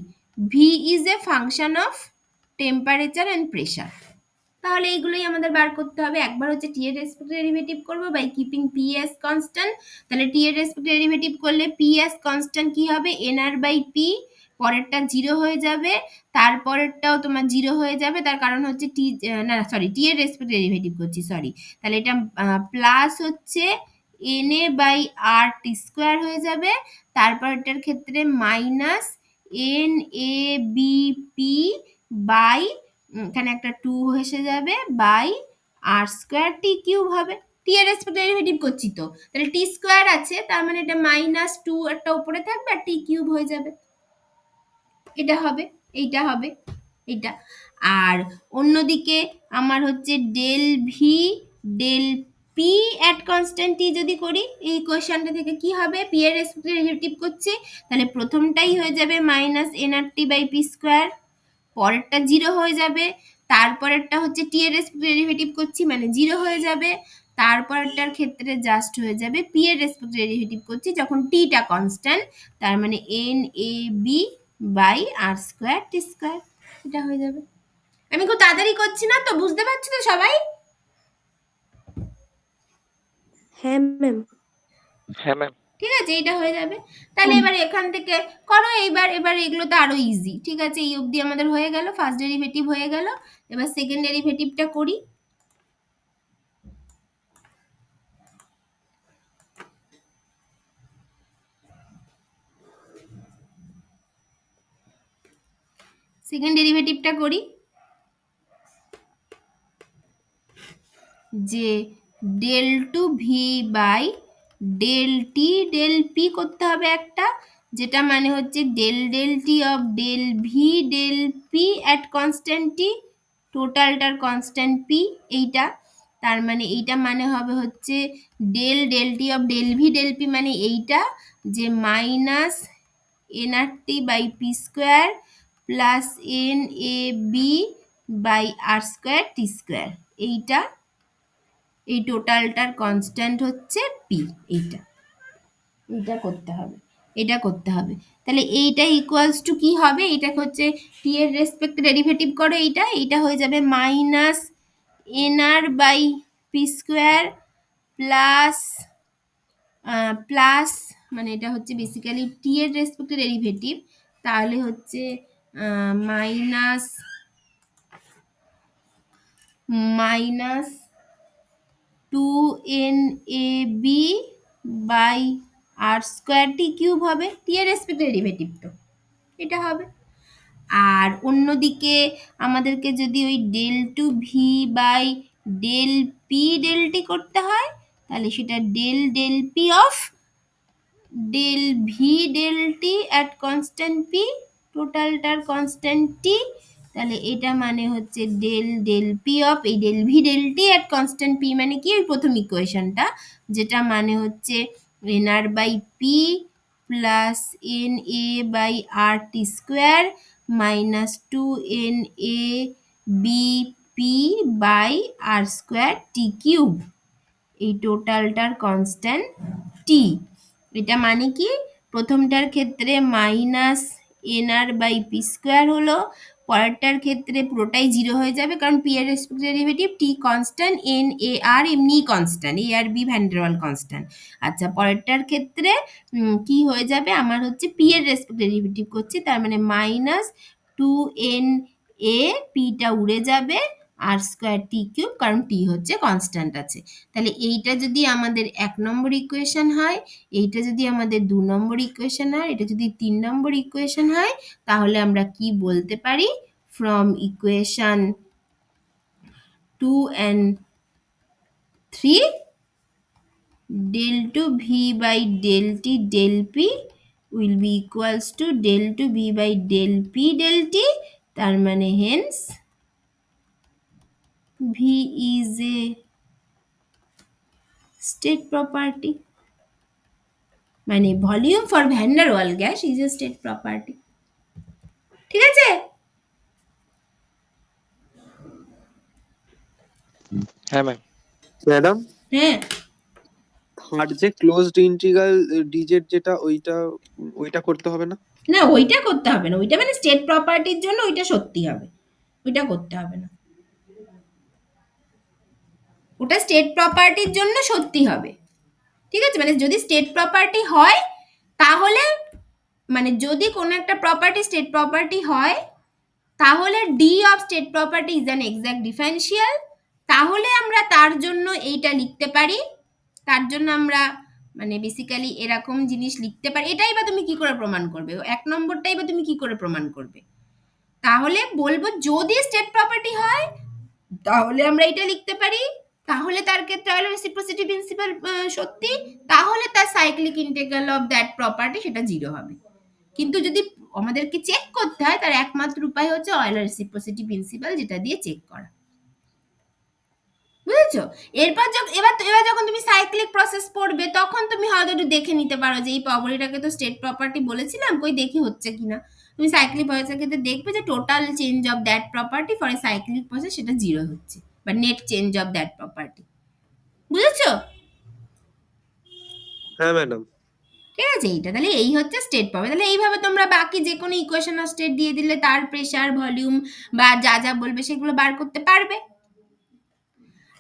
V is a function of temperature and pressure, তাহলে এইগুলোই আমাদের বার করতে হবে। একবার হচ্ছে টি এর রেসপেক্টে ডেরিভেটিভ করব by keeping p as constant, তাহলে টি এর রেসপেক্টে ডেরিভেটিভ করলে পি এস কনস্ট্যান্ট কি হবে, এন আর বাই পি, পরেরটা জিরো হয়ে যাবে, তারপরেরটাও তোমার জিরো হয়ে যাবে, তার কারণ হচ্ছে টি এর রেসপেক্টে ডেরিভেটিভ করছি, সরি, তাহলে এটা প্লাস হচ্ছে n A by R T square হয়ে যাবে, তারপরটার ক্ষেত্রে minus n A b p by, এখানে একটা 2 এসে যাবে, by R square t cube হবে, টি এর রেসপেক্টে ডেরিভেটিভ করছি তো, তাহলে টি স্কোয়ার আছে, তার মানে এটা মাইনাস 2 একটা উপরে থাকবে আর টি কিউব হয়ে যাবে, এটা হবে, এইটা হবে, এইটা। আর অন্যদিকে আমার হচ্ছে del V del P at constant T যদি করি, এই ইকুয়েশনটা থেকে কি হবে, পি এর রেসপেক্টে ডেরিভেটিভ করছি, তাহলে প্রথমটাই হয়ে যাবে minus NRT by P square, পরেরটা জিরো হয়ে যাবে, তারপরেরটা হচ্ছে টি এর রেসপেক্টে ডেরিভেটিভ করছি মানে জিরো হয়ে যাবে, তারপরটার ক্ষেত্রে জাস্ট হয়ে যাবে পি এর রেসপেক্টে ডেরিভেটিভ করছি যখন টিটা কনস্ট্যান্ট, তার মানে n A B by R square T square, এটা হয়ে যাবে। আমি খুব তাড়াতাড়ি করছি না তো, বুঝতে পারছো তো সবাই? হ্যাঁ ম্যাম। হ্যাঁ ম্যাম। ঠিক আছে, এটা হয়ে যাবে। তাহলে এবার এখান থেকে করো, এবার এগুলো তো আরো ইজি। ঠিক আছে, এই অবধি আমাদের হয়ে গেল, ফার্স্ট ডেরিভেটিভ হয়ে গেল, এবার সেকেন্ড ডেরিভেটিভটা করি। সেকেন্ড ডেরিভেটিভটা করি, যে del two V by del T del P করতে হবে একটা, যেটা মানে হচ্ছে del del T of del V del P at constant T, টোটালটার কনস্ট্যান্ট পি, এইটা, তার মানে এইটা মানে হবে হচ্ছে del del T of del V del P, মানে এইটা যে minus N R T by P square plus N A B by R square T square, এইটা, এই টোটালটার কনস্ট্যান্ট হচ্ছে পি, এইটা করতে হবে, এটা করতে হবে। তাহলে এইটা ইকুয়ালস টু কি হবে, এটা হচ্ছে টি এর রেসপেক্টে ডেরিভেটিভ করো, এইটা হয়ে যাবে minus N r by P square plus plus, মানে এটা হচ্ছে বেসিক্যালি টি এর রেসপেক্টে ডেরিভেটিভ, তাহলে হচ্ছে minus 2NAB by R square t cube হবে, টি এর রেসপেক্টে ডেরিভেটিভ তো এটা হবে। আর অন্যদিকে আমাদেরকে যদি ওই del two V by del P del T করতে হয় তাহলে সেটা del del P of del V del T at constant P, টোটালটার কনস্ট্যান্ট টি, তাহলে এটা মানে হচ্ছে ডেল ডেল পি অফ এই del V del T at constant P মানে কি ওই প্রথম ইকুয়েশনটা, যেটা মানে হচ্ছে N R by P plus N A by R T square minus 2NABP by R square t cube, এই টোটালটার কনস্ট্যান্ট টি। এটা মানে কি প্রথমটার ক্ষেত্রে minus NR by P square হলো, পরেরটার ক্ষেত্রে পুরোটাই জিরো হয়ে যাবে কারণ পি এর respect derivative, T constant, N A R এমনি কনস্ট্যান্ট, এ আর B van der Waal constant. আচ্ছা পরেরটার ক্ষেত্রে কি হয়ে যাবে, আমার হচ্ছে পি এর রেসপেক্ট ডেরিভেটিভ করছি, তার মানে মাইনাস 2NA, পিটা উড়ে যাবে, আর স্কোয়ার টি কিউব, কারণ টি হচ্ছে কনস্ট্যান্ট আছে। তাহলে এইটা যদি আমাদের 1 নম্বর ইকুয়েশন হয়, এইটা যদি আমাদের 2 নম্বর ইকুয়েশন হয়, এটা যদি 3 নম্বর ইকুয়েশন হয়, তাহলে আমরা কি বলতে পারি, from equation 2 and 3 del 2 v by del t del p will be equals to del 2 v by del p del t, তার মানে hence v is a state property, মানে volume for van der Waal gas is a state property. ঠিক আছে? হ্যাঁ madam, হ্যাঁ, third যে closed integral ডিজেট যেটা ওইটা করতে হবে না? না ওইটা করতে হবে না, ওইটা মানে স্টেট প্রপার্টির জন্য ওইটা সত্যি হবে, ওইটা করতে হবে না, ওটা স্টেট প্রপার্টির জন্য সত্যি হবে। ঠিক আছে, মানে যদি স্টেট প্রপার্টি হয় তাহলে, মানে যদি কোনো একটা প্রপার্টি স্টেট প্রপার্টি হয় তাহলে D of state property is an exact differential, তাহলে আমরা তার জন্য এইটা লিখতে পারি, তার জন্য আমরা মানে বেসিক্যালি এরকম জিনিস লিখতে পারি। এটাই বা তুমি কি করে প্রমাণ করবে, 1 নম্বরটাই বা তুমি কি করে প্রমাণ করবে, তাহলে বলবো যদি স্টেট প্রপার্টি হয় তাহলে আমরা এটা লিখতে পারি, তাহলে তার ক্ষেত্রে অয়েলার রেসিপ্রোসিটি প্রিন্সিপাল সত্যি, তাহলে তার cyclic integral of that property সেটা 0 হবে। কিন্তু যদি আমাদেরকে চেক করতে হয় তার একমাত্র উপায় হচ্ছে অয়েলার রেসিপ্রোসিটি প্রিন্সিপাল, যেটা দিয়ে চেক করা। বুঝেছো? এবার যখন তুমি সাইক্লিক প্রসেস পড়বে তখন তুমি হয়তো একটু দেখে নিতে পারো যে এই প্রপার্টিটাকে তো স্টেট প্রপার্টি বলেছিলাম, কই দেখি হচ্ছে কিনা। তুমি সাইক্লিক প্রসেসের ক্ষেত্রে দেখবে যে total change of that property for a cyclic process সেটা 0 হচ্ছে, বা net change of that property. বুঝেছো? হ্যাঁ ম্যাডাম। ঠিক আছে, এইটা তাহলে এই হচ্ছে স্টেট পাবে। তাহলে এইভাবে তোমরা বাকি যে কোনো ইকুয়েশন অফ স্টেট দিয়ে দিলে তার প্রেসার, ভলিউম বা যা যা বলবে সেগুলো বার করতে পারবে।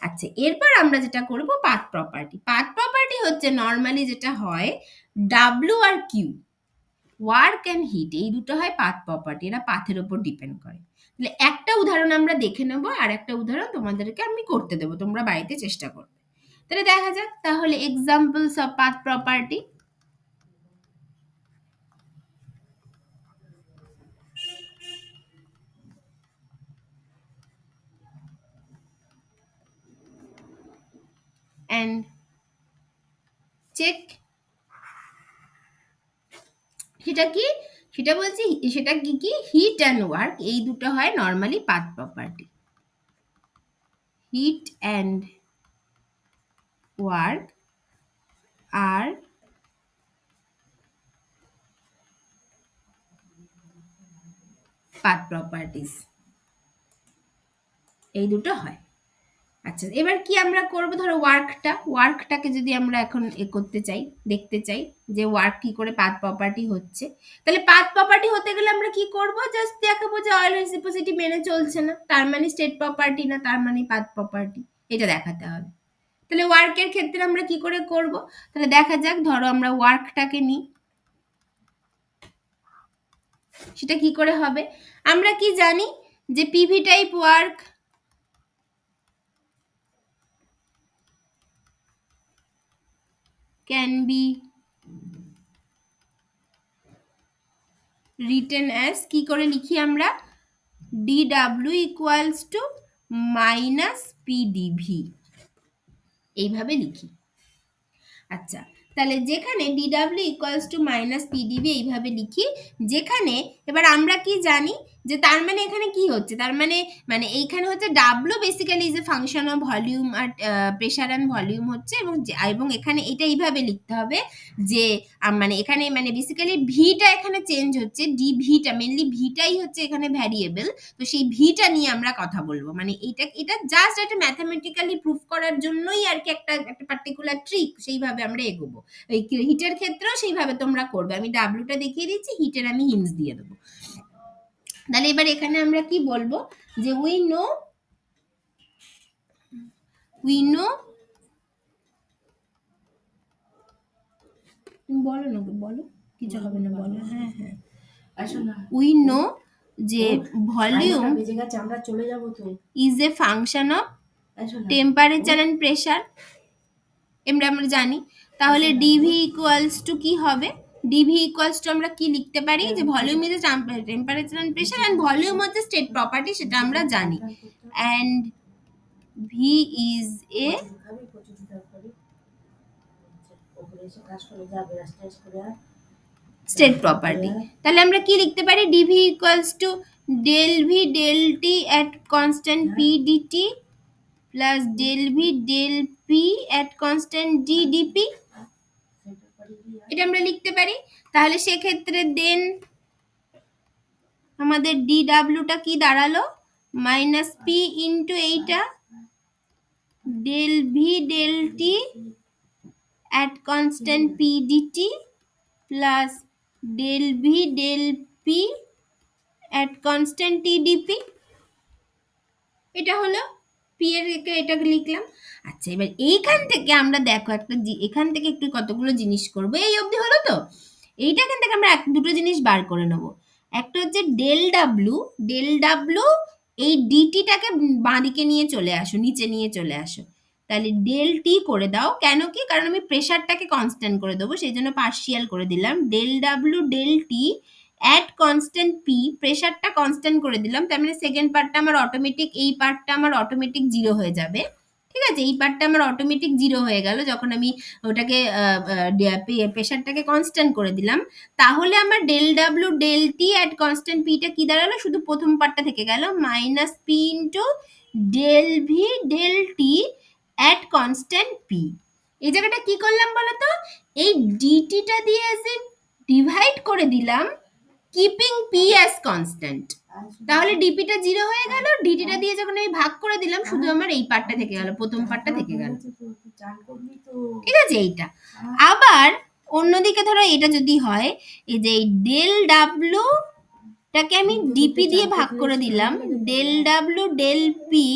আচ্ছা এরপর আমরা যেটা করব পাথ প্রপার্টি। পাথ প্রপার্টি হচ্ছে নর্মালি যেটা হয় ডাব্লিউ আর কিউ, ওয়ার্ক অ্যান্ড হিট, এই দুটো হয় পাথ প্রপার্টি, এরা পাথের উপর ডিপেন্ড করে। তাহলে একটা উদাহরণ আমরা দেখে নেব, আর একটা উদাহরণ তোমাদেরকে আমি করতে দেবো, তোমরা বাড়িতে চেষ্টা করবে। তাহলে দেখা যাক, তাহলে examples of path property. and check, সেটা কি, সেটা বলছি সেটা কি কি হিট অ্যান্ড ওয়ার্ক, এই দুটো হয় normally path property. Heat and work আর পাথ প্রপার্টিজ, এই দুটো হয়। আচ্ছা এবার কি আমরা করব, ধরো ওয়ার্কটাকে যদি আমরা এখন করতে চাই, দেখতে চাই যে ওয়ার্ক কি করে পাথ প্রপার্টি হচ্ছে, তাহলে পাথ প্রপার্টি হতে গেলে আমরা কি করব, জাস্ট দেখাবো যে অয়েলার রেসিপ্রোসিটি মেনে চলছে না, তার মানে স্টেট প্রপার্টি না, তার মানে পাথ প্রপার্টি, এটা দেখাতে হবে। তাহলে ওয়ার্কের ক্ষেত্রে আমরা কি করে করব, তাহলে দেখা যাক, ধরো আমরা ওয়ার্কটাকে নিই, সেটা কি করে হবে? আমরা কি জানি যে PV type work can be written as, কি করে লিখি আমরা? dw equals to minus PDV, এইভাবে লিখি। আচ্ছা, তাহলে যেখানে dw equals to minus PDV এইভাবে লিখি, যেখানে এবার আমরা কি জানি যে তার মানে এখানে কি হচ্ছে, তার মানে মানে এইখানে হচ্ছে w basically is a function of volume আর প্রেশার অ্যান্ড ভলিউম হচ্ছে, এবং এখানে এটা এইভাবে লিখতে হবে যে মানে এখানে মানে বেসিক্যালি ভিটা এখানে চেঞ্জ হচ্ছে, ডি ভিটা মেনলি ভিটাই হচ্ছে এখানে ভ্যারিয়েবল, তো সেই ভিটা নিয়ে আমরা কথা বলবো। মানে এটা জাস্ট একটা ম্যাথামেটিক্যালি প্রুফ করার জন্যই আর কি একটা পার্টিকুলার ট্রিক, সেইভাবে আমরা এগোবো। এই হিটের ক্ষেত্রেও সেইভাবে তোমরা করবে, আমি ডাব্লুটা দেখিয়ে দিচ্ছি, হিটের আমি হিন্টস দিয়ে দেবো। তাহলে এবার এখানে আমরা কি বলবো যে উই নো বলো না, বলো, কিছু হবে না, বলো। হ্যাঁ হ্যাঁ, উই নো যে ভলিউম আমরা চলে যাব তো is a function of temperature and pressure, আমরা জানি। তাহলে ডিভি ইকুয়ালস টু কি হবে? ডিভি ইকুয়ালস টু আমরা কি লিখতে পারি যে volume is a temperature and pressure, and volume হচ্ছে স্টেট প্রপার্টি, সেটা আমরা জানি। And v is a state property. তাহলে আমরা কি লিখতে পারি? Dv equals to del V del T at constant p dt plus del V del P at constant d dp, এটা আমরা লিখতে পারি। তাহলে সেক্ষেত্রে দেন আমাদের ডি ডাব্লিউটা কি দাঁড়ালো? মাইনাস পি ইন্টু এইটা del V del T at constant p dt plus del V del P at constant t dp, এটা হলো পি এর, এটাকে লিখলাম। আচ্ছা, এবার এইখান থেকে আমরা দেখো একটা এখান থেকে একটু কতগুলো জিনিস করবো। এই অবধি হলো তো? এইটা এখান থেকে আমরা দুটো জিনিস বার করে নেবো। একটা হচ্ছে ডেল ডাব্লু, এই ডিটিটাকে বাঁদিকে নিয়ে চলে আসো, নিচে নিয়ে চলে আসো। তাহলে ডেল টি করে দাও, কেন কি? কারণ আমি প্রেশারটাকে কনস্ট্যান্ট করে দেবো, সেই জন্য পার্শিয়াল করে দিলাম। Del W del T at constant P, প্রেশারটা কনস্ট্যান্ট করে দিলাম, তার মানে সেকেন্ড পার্টটা আমার অটোমেটিক, এই পার্টটা আমার অটোমেটিক জিরো হয়ে যাবে। ঠিক আছে, এই পার্টটা আমার অটোমেটিক জিরো হয়ে গেল যখন আমি ওটাকে প্রেশারটাকে কনস্ট্যান্ট করে দিলাম। তাহলে আমার del W del T at constant পিটা কি দাঁড়ালো? শুধু প্রথম পার্টটা থেকে গেল, minus P into del V del T at constant P. এই জায়গাটা কি করলাম বলো তো? এই ডিটিটা দিয়ে যে ডিভাইড করে দিলাম কিপিং পি অ্যাজ কনস্ট্যান্ট, তাহলে ডিপিটা জিরো হয়ে গেল, ডিটিটা দিয়ে যখন আমি ভাগ করে দিলাম শুধু আমার এই পার্টটা থেকে গেল, প্রথম পার্টটা থেকে গেল। ঠিক আছে, এইটা। আবার অন্যদিকে ধরো এটা যদি হয়, এই যে ডেল ডাব্লু টাকে আমি ডিপি দিয়ে ভাগ করে দিলাম, ডেল ডাব্লু ডেল পি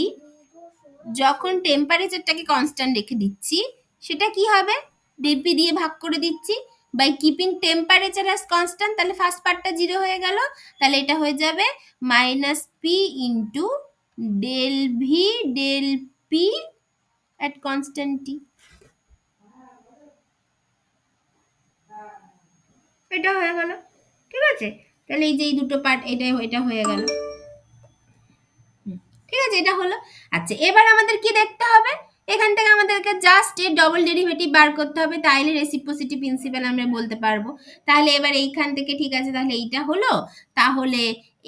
যখন টেম্পারেচারটাকে কনস্ট্যান্ট রেখে দিচ্ছি, সেটা কি হবে? ডিপি দিয়ে ভাগ করে দিচ্ছি by keeping temperature as constant, তাহলে ফার্স্ট পার্টটা জিরো হয়ে গেল, তাহলে এটা হয়ে যাবে minus P into del V del P at constant টি। এটা হয়ে গেল। ঠিক আছে, তাহলে এই যে এই দুটো পার্ট, এটা হয়ে গেল। ঠিক আছে, এটা হলো। আচ্ছা, এবার আমাদের কি দেখতে হবে? এখান থেকে আমাদেরকে জাস্ট এর ডবল ডেরিভেটিভ বার করতে হবে, তাইলে রেসিপ্রোসিটি প্রিন্সিপাল আমরা বলতে পারবো। তাহলে এবার এইখান থেকে, ঠিক আছে, তাহলে এইটা হলো। তাহলে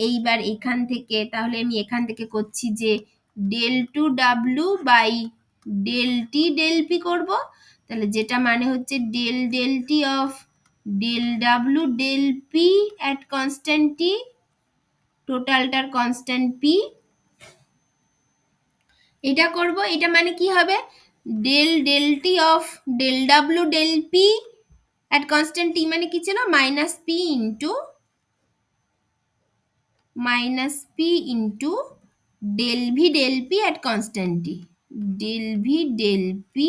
এইবার এখান থেকে, তাহলে আমি এখান থেকে করছি যে del two W by del T del P করবো। তাহলে যেটা মানে হচ্ছে del del T of del W del P at constant T, টোটালটার কনস্ট্যান্ট পি, এটা করব। এটা মানে কি হবে? Del del T of del W del P at constant T মানে কি ছিল? Minus P into del V del P at constant T, del V del P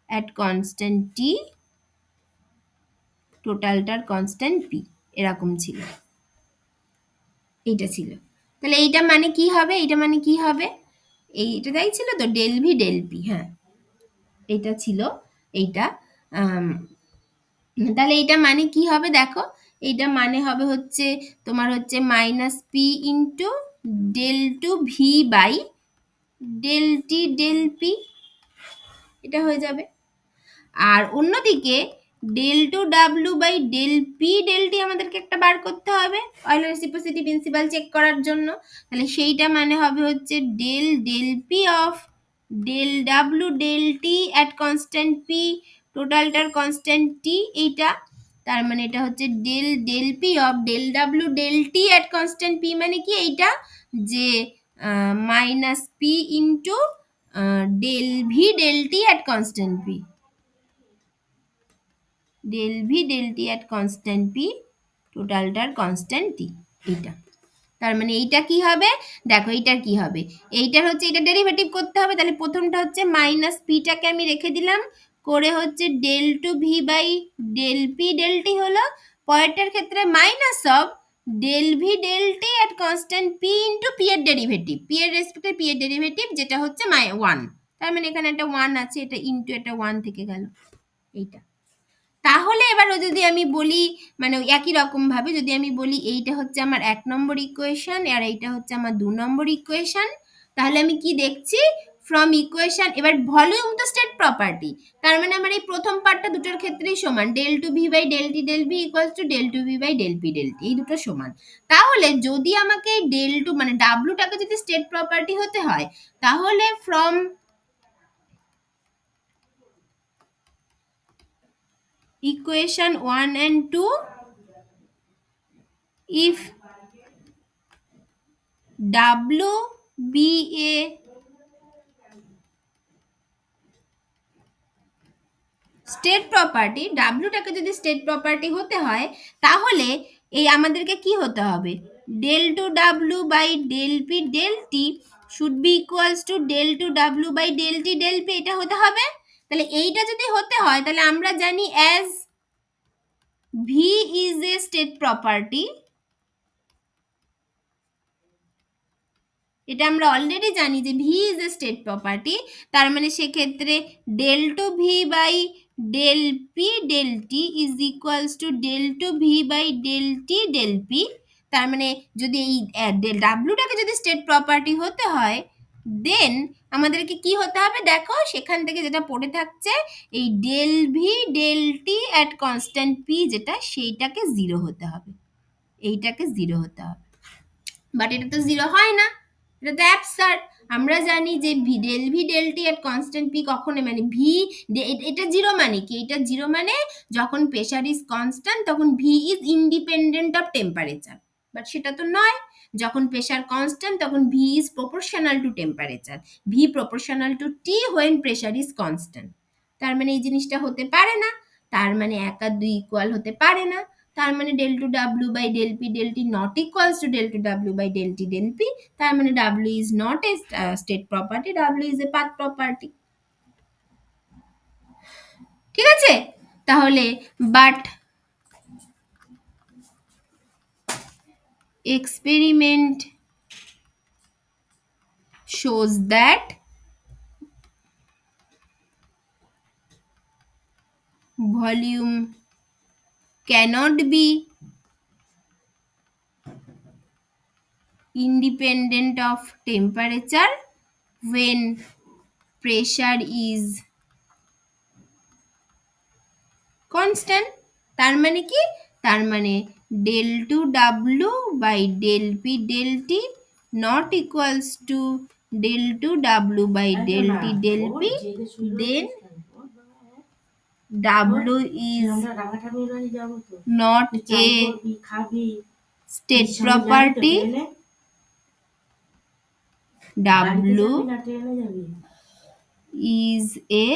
at constant T, টোটালটার কনস্ট্যান্ট পি, এরকম ছিল। এইটা ছিল। তাহলে এইটা মানে কি হবে, এইটা মানে কি হবে, এইটা তাই ছিল তো, ডেল ভি ডেল পি। হ্যাঁ, এইটা ছিল এইটা। তাহলে এইটা মানে কি হবে দেখো, এইটা মানে হবে হচ্ছে তোমার হচ্ছে minus P into del two V by del T del P, এটা হয়ে যাবে। আর অন্যদিকে del two W by del P del T আমাদেরকে একটা বার করতে হবে অয়েলার রেসিপ্রোসিটি প্রিন্সিপাল চেক করার জন্য। তাহলে সেইটা মানে হবে হচ্ছে del del P of del W del T at constant P, টোটালটার কনস্ট্যান্ট টি এইটা। তার মানে এটা হচ্ছে del del P of del W del T at constant P, মানে কি এইটা যে minus P into del V del T at constant P, del V del T at constant P, টোটালটার কনস্ট্যান্ট টি এইটা। তার মানে এইটা কি হবে দেখো, এইটার কি হবে, এইটার হচ্ছে এটা ডেরিভেটিভ করতে হবে। তাহলে প্রথমটা হচ্ছে মাইনাস পিটাকে আমি রেখে দিলাম, করে হচ্ছে del two V by del P del T হলো, পরেরটার ক্ষেত্রে minus of del V del T at constant P into P এর ডেরিভেটিভ, পি এর রেসপেক্টে পি এর ডেরিভেটিভ যেটা হচ্ছে 1। তার মানে এখানে একটা 1 আছে, এটা ইন্টু একটা 1 থেকে গেল এইটা। তাহলে এবারও যদি আমি বলি মানে একই রকম ভাবে যদি আমি বলি এইটা হচ্ছে আমার 1 নম্বর ইকুয়েশন আর এইটা হচ্ছে আমার 2 নম্বর ইকুয়েশন, তাহলে আমি কি দেখছি ফ্রম ইকুয়েশন, এবার ভলিউম তো স্টেট প্রপার্টি, তার মানে আমার এই প্রথম পার্টটা দুটোর ক্ষেত্রেই সমান, del two V by del T del V equals to del two V by del P del T, এই দুটো সমান। তাহলে যদি আমাকে ডেল টু মানে ডাব্লুটাকে যদি স্টেট প্রপার্টি হতে হয়, তাহলে from equation 1 and 2, if W be a state property, ডাব্লুটাকে যদি স্টেট প্রপার্টি হতে হয় তাহলে এই আমাদেরকে কি হতে হবে, del two W by del P del T should be equals to del two W by del T del P, এটা হতে হবে। তাহলে এইটা যদি হতে হয় তাহলে আমরা জানি as V is a state property, এটা আমরা অলরেডি জানি যে V is a state property, তার মানে সেক্ষেত্রে del two V by del P del T is equals to del two V by del T del P. তার মানে যদি এই ডাব্লুটাকে যদি স্টেট প্রপার্টি হতে হয় দেন আমাদেরকে কি হতে হবে দেখো, সেখান থেকে যেটা পড়ে থাকছে এই del V del T at constant P যেটা, সেইটাকে 0 হতে হবে, এইটাকে 0 হতে হবে। বাট এটা তো 0 হয় না, এটা তো অ্যাবসার্ড। আমরা জানি যে ডেল ভি ডেল টি এট কনস্ট্যান্ট পি কখনো মানে ভি, এটা 0 মানে কি, এটা 0 মানে যখন প্রেশার ইজ কনস্ট্যান্ট তখন V is independent of temperature, but সেটা তো নয়। যখন প্রেশার কনস্ট্যান্ট তখন V is proportional to temperature, V proportional to T when pressure is constant. তার মানে এই জিনিসটা হতে পারে না, তার মানে 1 আর 2 ইকুয়াল হতে পারে না, তার মানে del two W by del P del T not equals to del two W by del T del P, তার মানে W is not a state property, W is a path property. ঠিক আছে, তাহলে but experiment shows that volume cannot be independent of temperature when pressure is constant। তার মানে কি, তার মানে del two W by del P del T not equals to del two W by del T del P, then W is not a state property, W is a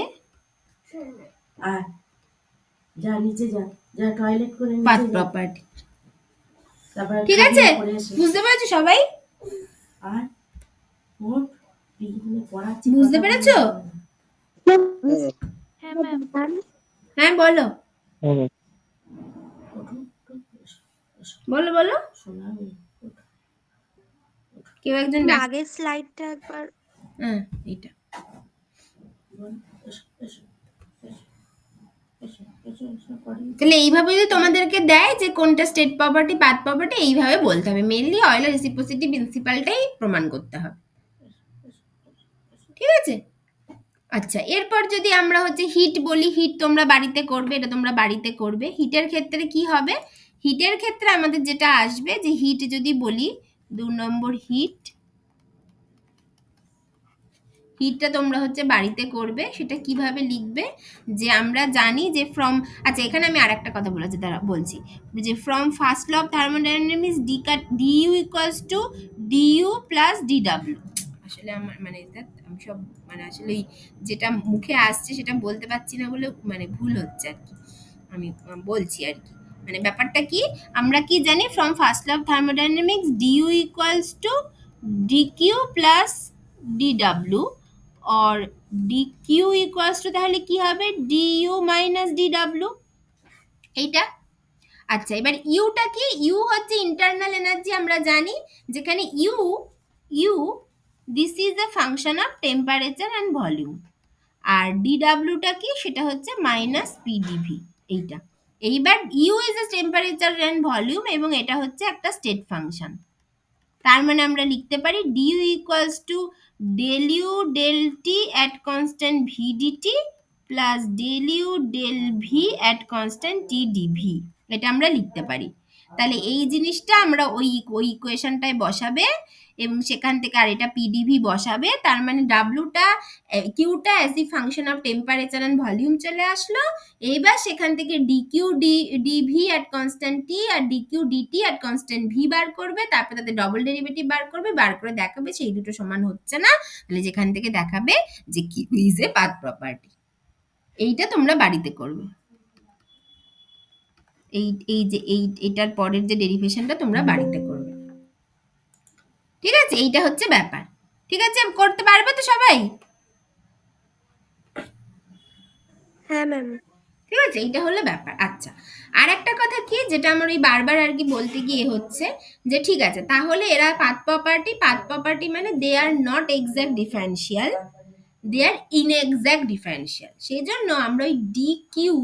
path property. ঠিক আছে, বুঝতে পেরেছো সবাই, বুঝতে পেরেছো? হ্যাঁ ma'am. হ্যাঁ বলো বলো বলো। কেউ একজন আগের স্লাইডটা একবার। হ্যাঁ, এটা তাহলে এইভাবে যদি তোমাদেরকে দেয় যে কোনটা স্টেট প্রপার্টি পাথ প্রপার্টি, এইভাবে বলতে হবে। মেইনলি অয়েলার রেসিপ্রোসিটি প্রিন্সিপালটাই প্রমাণ করতে হবে, ঠিক আছে? আচ্ছা, এরপর যদি আমরা হচ্ছে হিট বলি, হিট তোমরা বাড়িতে করবে, এটা তোমরা বাড়িতে করবে। হিটের ক্ষেত্রে কি হবে? হিটের ক্ষেত্রে আমাদের যেটা আসবে, যে হিট যদি বলি 2 নম্বর হিটটা তোমরা হচ্ছে বাড়িতে করবে। সেটা কিভাবে লিখবে, যে আমরা জানি যে ফ্রম, আচ্ছা এখানে আমি আরেকটা কথা বলেছি, দাঁড়া বলছি, যে from first law of thermodynamics dU equals to dU plus ডিডব্লিউ। আসলে আমার মানে আমি সব মানে আসলে যেটা মুখে আসছে সেটা বলতে পারছি না বলে মানে ভুল হচ্ছে আর কি, আমি বলছি আর কি। মানে ব্যাপারটা কি, আমরা কি জানি, from first law of thermodynamics dU equals to dQ plus ডিডব্লিউ, और dq ইকুয়ালস টু তাহলে কি হবে, du মাইনাস dw, এইটা। আচ্ছা, এবার ইউটা কি? ইউ হচ্ছে ইন্টারনাল এনার্জি, আমরা জানি, যেখানে U this is a function of temperature and volume. আর ডিডব্লিউটা কি? সেটা হচ্ছে মাইনাস পিডিভি, এইটা। এইবার U is a temperature and volume, এবং এটা হচ্ছে একটা স্টেট ফাংশন। তার মানে আমরা লিখতে পারি du equals to del u del t at constant v dt plus del u del v at constant t dv, এটা আমরা লিখতে পারি। তাহলে এই জিনিসটা আমরা ওই ইকুয়েশনটায় বসাবে, এবং সেখান থেকে আর এটা পিডিভি বসাবে। তার মানে ডাব্লুটা কিউটা as the function of temperature and volume চলে আসলো। এইবার সেখান থেকে D Q D V at constant T আর D Q D T at constant V বার করবে, তারপরে তাদের ডবল ডেরিভেটিভ বার করবে, বার করে দেখাবে সেই দুটো সমান হচ্ছে না, তাহলে যেখান থেকে দেখাবে যে Q is a path property. এইটা তোমরা বাড়িতে করবে। এই যে এইটার পরের যে ডেরিভেশনটা তোমরা বাড়িতে করবে, ঠিক আছে? এইটা হচ্ছে ব্যাপার, ঠিক আছে? করতে পারবে তো সবাই? হ্যাঁ ম্যাম। ঠিক আছে, এইটা হলো ব্যাপার। আচ্ছা, আর একটা কথা কি, যেটা আমার ওই বারবার আর কি বলতে গিয়ে হচ্ছে, যে ঠিক আছে তাহলে এরা পাথ প্রপার্টি মানে they are not exact differential, they are inexact differential. সেই জন্য আমরা ওই ডি কিউ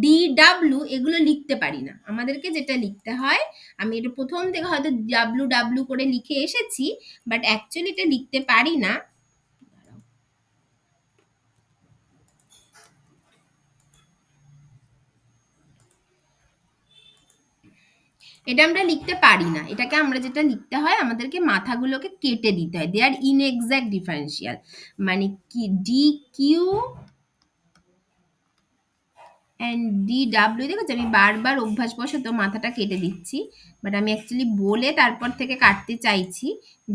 ডি ডাব্লু এগুলো লিখতে পারি না। আমাদেরকে যেটা লিখতে হয়, আমি এটা প্রথম থেকে হয়তো ডাব্লু ডাব্লু করে লিখে এসেছি, বাট অ্যাকচুয়ালি এটা লিখতে পারি না। এটা আমরা লিখতে পারি না। এটাকে আমরা যেটা লিখতে হয়, আমাদেরকে মাথাগুলোকে কেটে দিতে হয়। দে আর ইনএক্সাক্ট ডিফারেন্সিয়াল, মানে কি d Q and d W. দেখো আমি বারবার অভ্যাসবশত মাথাটা কেটে দিচ্ছি, বাট আমি অ্যাকচুয়ালি বলে তারপর থেকে কাটতে চাইছি।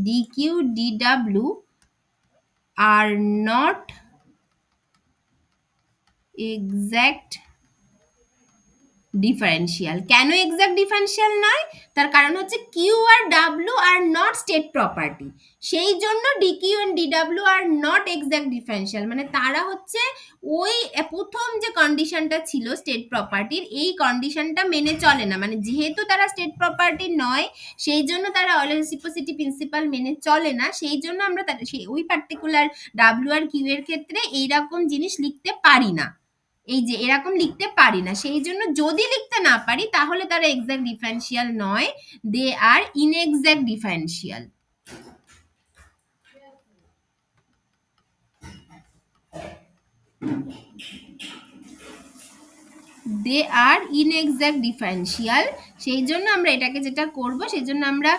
ডি কিউ ডি ডাব্লিউ আর নট এক্সাক্ট ডিফারেন্সিয়াল। কেন এক্সাক্ট ডিফারেন্সিয়াল নয়? তার কারণ হচ্ছে কিউ আর W are not state property, সেই জন্য ডিকিউ এন্ড ডিডব্লিউ আর নট এক্সাক্ট ডিফারেন্সিয়াল। মানে তারা হচ্ছে ওই প্রথম যে কন্ডিশনটা ছিল স্টেট প্রপার্টির, এই কন্ডিশনটা মেনে চলে না। মানে যেহেতু তারা স্টেট প্রপার্টি নয়, সেই জন্য তারা অয়েলার রেসিপ্রোসিটি প্রিন্সিপাল মেনে চলে না। সেই জন্য আমরা সেই ওই পার্টিকুলার ডাব্লু আর কিউ এর ক্ষেত্রে এইরকম জিনিস লিখতে পারি না, এই যে এরকম লিখতে পারি না। সেই জন্য যদি লিখতে না পারি তাহলে তারা এক্সাক্ট ডিফারেন্সিয়াল নয়, দে are inexact differential. They are inexact differential. সেই জন্য আমরা এটাকে যেটা করব, সেই জন্য আমরা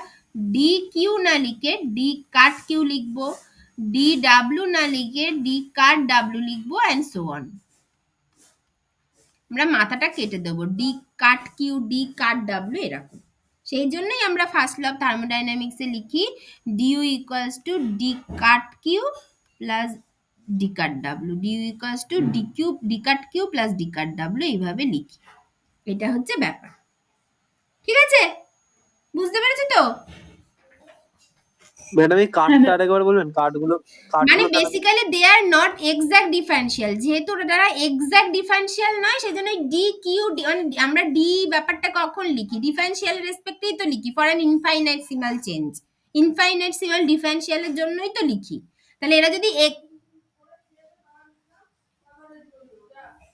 ডি কিউ না লিখে ডি কাট কিউ লিখবো, ডি ডাব্লিউ না লিখে ডি কাট ডাব্লিউ লিখবো, অ্যান্ড সো অন। আমরা মাথাটা কেটে দেবো, d cut Q d cut W এরকম। সেই জন্যই আমরা ফার্স্ট ল অফ থার্মোডাইনামিক্সে লিখি dU equals to d cut Q plus d cut W, dU equals to d cut Q plus d cut W, এইভাবে লিখি। এটা হচ্ছে ব্যাপার, ঠিক আছে? বুঝতে পেরেছো তো? ম্যাডাম এই কার্ডটা আরেকবার বলবেন, কার্ডগুলো মানে basically they are not exact differential. যেহেতু তারা এক্সাক্ট ডিফারেন্সিয়াল নয়, সেজন্য ডি কিউ আমরা ডি ব্যাপারটা কখন লিখি, ডিফারেন্সিয়াল রেসপেক্টেই তো লিখি, ফর অ্যান ইনফাইনাইটসিমাল চেঞ্জ। ইনফাইনাইটেসিমাল ডিফারেন্সিয়ালের জন্যই তো লিখি। তাহলে এরা যদি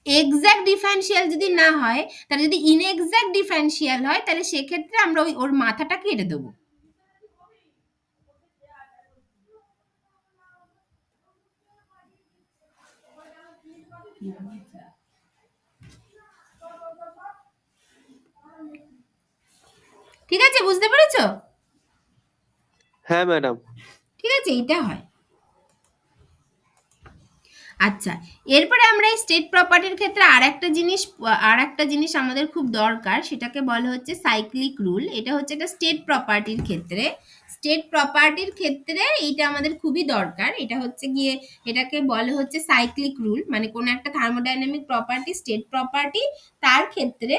এক্সাক্ট ডিফারেন্সিয়াল যদি না হয়, তাহলে যদি ইনএক্সাক্ট ডিফারেন্সিয়াল হয়, তাহলে সেক্ষেত্রে আমরা ওর মাথাটা কেটে দেবো। ঠিক আছে, বুঝতে পেরেছো? হ্যাঁ ম্যাডাম। ঠিক আছে, এইটা হয়। আচ্ছা, এরপরে আমরা এই স্টেট প্রপার্টির ক্ষেত্রে আর একটা জিনিস আমাদের খুব দরকার, সেটাকে বলা হচ্ছে সাইক্লিক রুল। এটা হচ্ছে একটা স্টেট প্রপার্টির ক্ষেত্রে এইটা আমাদের খুবই দরকার। এটা হচ্ছে গিয়ে এটাকে বলে হচ্ছে সাইক্লিক রুল, মানে কোন একটা থার্মোডাইনামিক প্রপার্টি, স্টেট প্রপার্টি, তার ক্ষেত্রে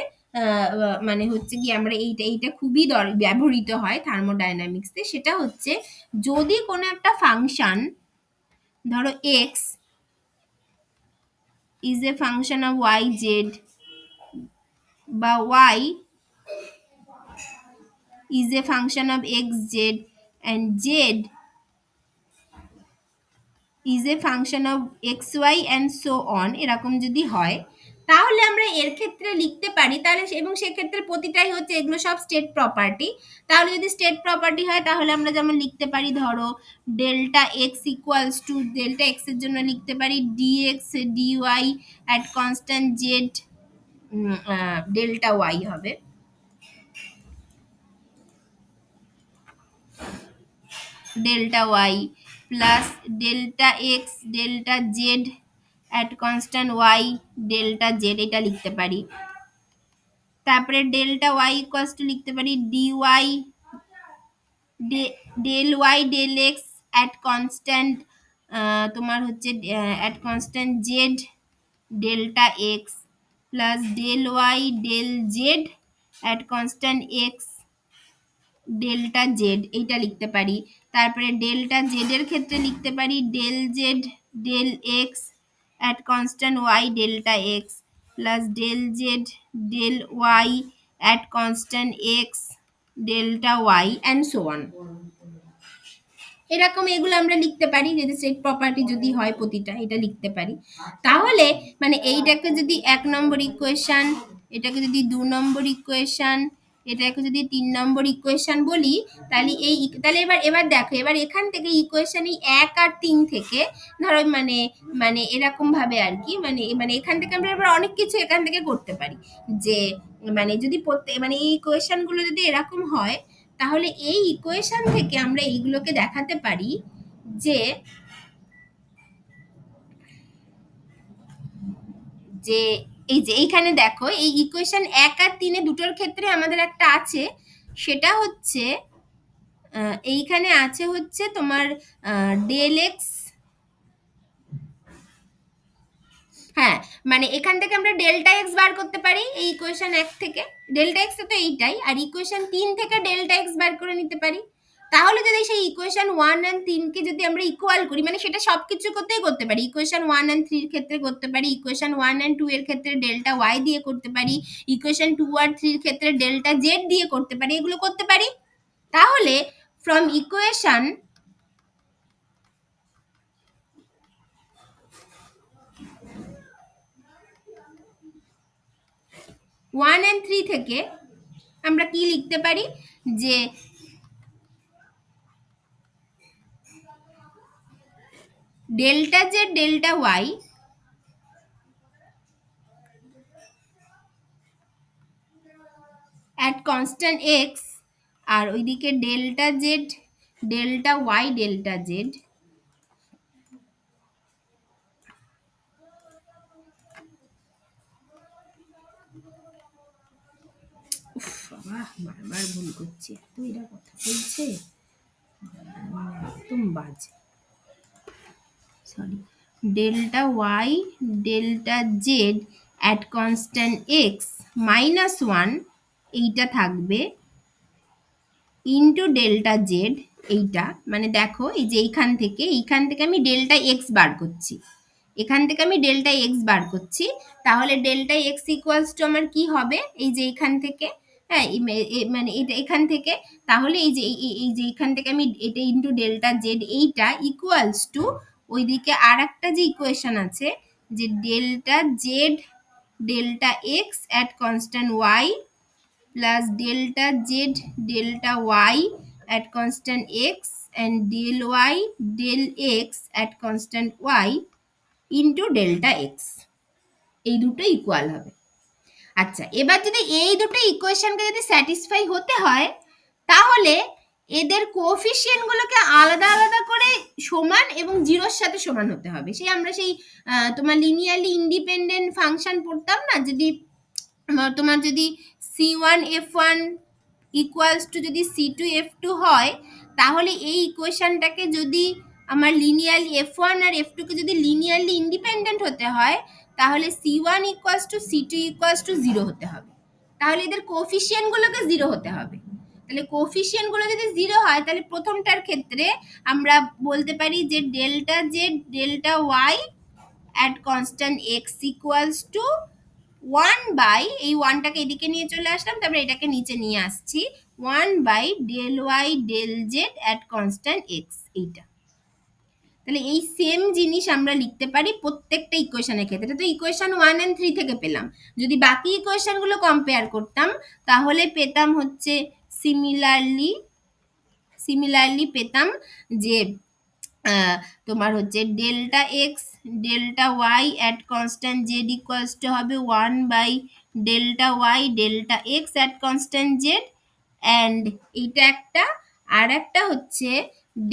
মানে হচ্ছে কি আমরা এইটা খুবই ব্যবহৃত হয় থার্মোডাইনামিক্সে। সেটা হচ্ছে যদি কোনো একটা ফাংশন, ধরো x is a function of yz বা y is a function of xz and z is a function of xy and so on, এরকম যদি হয়, তাহলে আমরা এর ক্ষেত্রে লিখতে পারি, তাহলে এবং সেক্ষেত্রে প্রতিটাই হচ্ছে এগুলো সব স্টেট প্রপার্টি। তাহলে যদি স্টেট প্রপার্টি হয়, তাহলে আমরা যেমন লিখতে পারি, ধরো delta X equals to, delta X এর জন্য লিখতে পারি D X D Y at constant Z delta Y হবে। Delta Y plus delta X delta Z at constant Y delta Z, এটা লিখতে পারি। তারপরে ডেল্টা ওয়াই ইকুয়ালস টু লিখতে পারি dY del Y del x at constant তোমার হচ্ছে at constant Z delta x plus del Y del Z at constant x delta Z, এইটা লিখতে পারি। তারপরে ডেল্টা জেড এর ক্ষেত্রে লিখতে পারি del Z del x at constant Y delta x plus del Z del Y at constant x delta Y and so on. এরকম এগুলো আমরা লিখতে পারি, যদি সেট প্রপার্টি যদি হয় প্রতিটা, এটা লিখতে পারি। তাহলে মানে এইটাকে যদি 1 নম্বর ইকুয়েশন, এটাকে যদি 2 নম্বর ইকুয়েশন, এটাকে যদি 3 নম্বর ইকুয়েশন বলি, তাহলে তাহলে এবার দেখো, এবার এখান থেকে ইকুয়েশন এই 1 আর 3 থেকে ধরো মানে এরকম ভাবে আর কি, মানে এখান থেকে আমরা এবার অনেক কিছু এখান থেকে করতে পারি, যে মানে যদি মানে এই ইকুয়েশন গুলো যদি এরকম হয়, তাহলে এই ইকুয়েশন থেকে আমরা এইগুলোকে দেখাতে পারি যে এই যে এইখানে দেখো, এই ইকুয়েশন 1 আর 3 দুটোর ক্ষেত্রে আমাদের একটা আছে, সেটা হচ্ছে এইখানে আছে হচ্ছে তোমার ডেল এক্স, হ্যাঁ মানে এখান থেকে আমরা ডেল্টা এক্স বার করতে পারি এই ইকুয়েশন 1 থেকে। ডেল্টা এক্স তো এইটাই, আর ইকুয়েশন 3 থেকে ডেল্টা এক্স বার করে নিতে পারি। তাহলে যদি সেই ইকুয়েশন 1 আর 3 কে যদি আমরা ইকুয়াল করি, মানে সেটা সবকিছু করতেই করতে পারি, ইকুয়েশন 1 আর 3 এর ক্ষেত্রে করতে পারি, ইকুয়েশন 1 আর 2 এর ক্ষেত্রে ডেল্টা ওয়াই দিয়ে করতে পারি, ইকুয়েশন 2 আর 3 এর ক্ষেত্রে ডেল্টা জেড দিয়ে করতে পারি, এগুলো করতে পারি। তাহলে ফ্রম ইকুয়েশন 1 and 3 থেকে আমরা কি লিখতে পারি, যে delta Z delta Y at constant X, আর ওইদিকে delta Z delta Y delta Z বারবার ভুল করছি, এত এরা কথা বলছে, একদম বাজে, sorry, delta Y delta Z at constant X minus 1, এইটা থাকবে ইন্টু ডেল্টা জেড, এইটা মানে দেখো এই যে এইখান থেকে আমি ডেল্টা এক্স বার করছি, এখান থেকে আমি ডেল্টা এক্স বার করছি, তাহলে ডেল্টা এক্স ইকুয়ালস টু আমার কি হবে, এই যে এইখান থেকে হ্যাঁ, মানে এটা এখান থেকে, তাহলে এই যে এই যে এখান থেকে আমি এটা ইন্টু ডেল্টা জেড এইটা ইকুয়ালস টু ওইদিকে আর একটা যে ইকুয়েশন আছে যে delta Z delta X at constant Y plus delta Z delta Y at constant X and del Y del x at constant Y into delta X, এই দুটো equal হবে। আচ্ছা, এবার যদি এই দুটো ইকুয়েশনকে যদি স্যাটিসফাই হতে হয় তাহলে এদের কোএফিসিয়েন্ট গুলোকে আলাদা আলাদা করে সমান এবং জিরোর সাথে সমান হতে হবে। সেই আমরা সেই তোমার লিনিয়ারলি ইন্ডিপেন্ডেন্ট ফাংশন পড়তাম না, যদি তোমার যদি c1f1 ইকুয়ালস টু যদি c2f2 হয়, তাহলে এই ইকুয়েশনটাকে যদি আমার লিনিয়ারলি f1 আর f2 কে যদি লিনিয়ারলি ইন্ডিপেন্ডেন্ট হতে হয় তাহলে c1 equals to c2 equals to 0 হতে হবে। তাহলে এদের কোএফিসিয়েন্ট গুলোকে 0 হতে হবে। তাহলে কোএফিসিয়েন্ট গুলো যদি 0 হয় তাহলে প্রথমটার ক্ষেত্রে আমরা বলতে পারি যে delta Z delta Y at constant X equals to 1 by, এই 1টাকে এদিকে নিয়ে চলে আসলাম, তারপরে এটাকে নিচে নিয়ে আসছি 1 by del Y del Z at constant X. এইটা তাহলে এই সেম জিনিস আমরা লিখতে পারি প্রত্যেকটা ইকুয়েশনের ক্ষেত্রে। এটা তো ইকুয়েশন 1 and 3 থেকে পেলাম। যদি বাকি ইকুয়েশনগুলো কম্পেয়ার করতাম তাহলে পেতাম হচ্ছে সিমিলারলি পেতাম যে তোমার হচ্ছে delta X delta Y at constant Z equals to হবে 1 by delta Y delta X at constant Z, and এইটা একটা, আর একটা হচ্ছে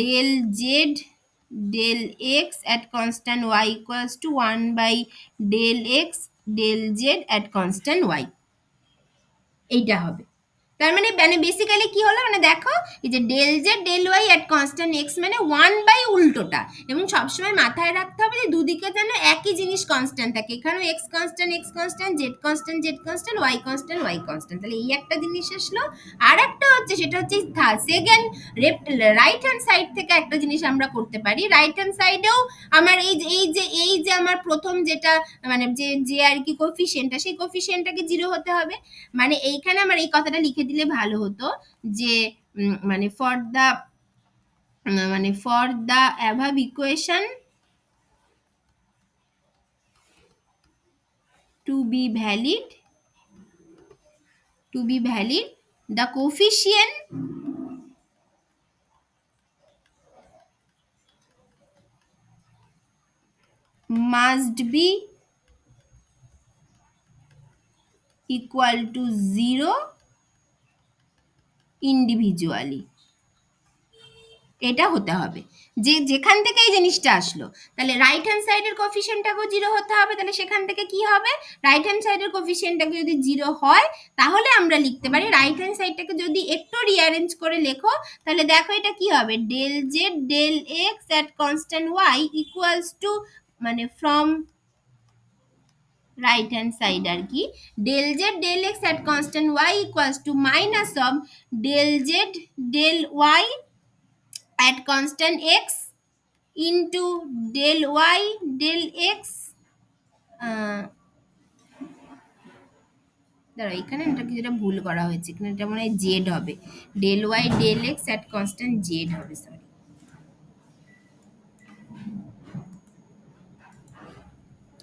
del Z del x at constant Y equals to 1 by del x del Z at constant Y. এইটা হবে। তার মানে বেসিক্যালি কি হলো, মানে দেখো এই যে del Z del Y at constant X মানে 1 বাই উল্টোটা, এবং সবসময় মাথায় রাখতে হবে যে দুদিকে যেন একই জিনিস কনস্ট্যান্ট থাকে। এখানেও X constant Z constant Y constant. তাহলে এই একটা জিনিস আসলো। আর একটা হচ্ছে সেটা হচ্ছে সেকেন্ড রাইট হ্যান্ড সাইড থেকে একটা জিনিস আমরা করতে পারি। রাইট হ্যান্ড সাইডেও আমার এই যে আমার প্রথম যেটা মানে যে আর কি কোফিশিয়েন্টটা, সেই কোফিশিয়েন্টটাকে 0 হতে হবে। মানে এইখানে আমার এই কথাটা লিখে দিলে ভালো হতো যে মানে for the above equation to be valid the coefficient must be equal to 0 individually। এটা হতে হবে যে যেখান থেকে এই জিনিসটা আসলো, তাহলে রাইট হ্যান্ড সাইডের কোফিশিয়েন্টটাকেও 0 হতে হবে। তাহলে সেখান থেকে কি হবে, রাইট হ্যান্ড সাইডের কোফিশিয়েন্টটাকে যদি 0 হয় তাহলে আমরা লিখতে পারি, রাইট হ্যান্ড সাইডটাকে যদি একটু রিঅ্যারেঞ্জ করে লেখো তাহলে দেখো এটা কি হবে, del Z del x at constant Y equals to, মানে ফ্রম রাইট হ্যান্ড সাইড আর কি, del Z del x at constant Y equals to minus of del Z del Y at constant x into del y del x, দাঁড়াও এখানে এটা কিছুটা ভুল করা হয়েছে, এখানে এটা মনে হয় জেড হবে, del Y del x at constant Z হবে, সরি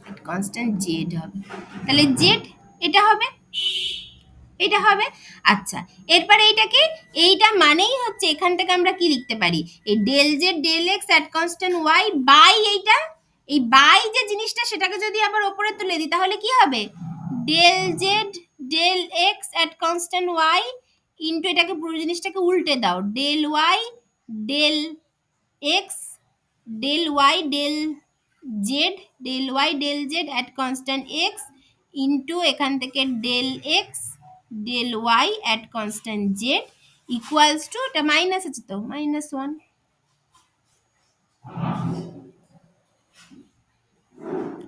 অ্যাট কনস্ট্যান্ট জেড হবে। তাহলে জেড এটা হবে। আচ্ছা, এরপরে এইটা কি, এইটা মানেই হচ্ছে এখান থেকে আমরা কি লিখতে পারি, এই del Z del x at constant Y by এইটা, এই বাই যে জিনিসটা সেটাকে যদি আবার ওপরে তুলে দিই তাহলে কি হবে, del Z del x at constant Y into এটাকে পুরো জিনিসটাকে উল্টে দাও, del Y del x del Y del Z at constant X into এখান থেকে del x del Y at constant Z equals to, এটা মাইনাস আছে তো -1,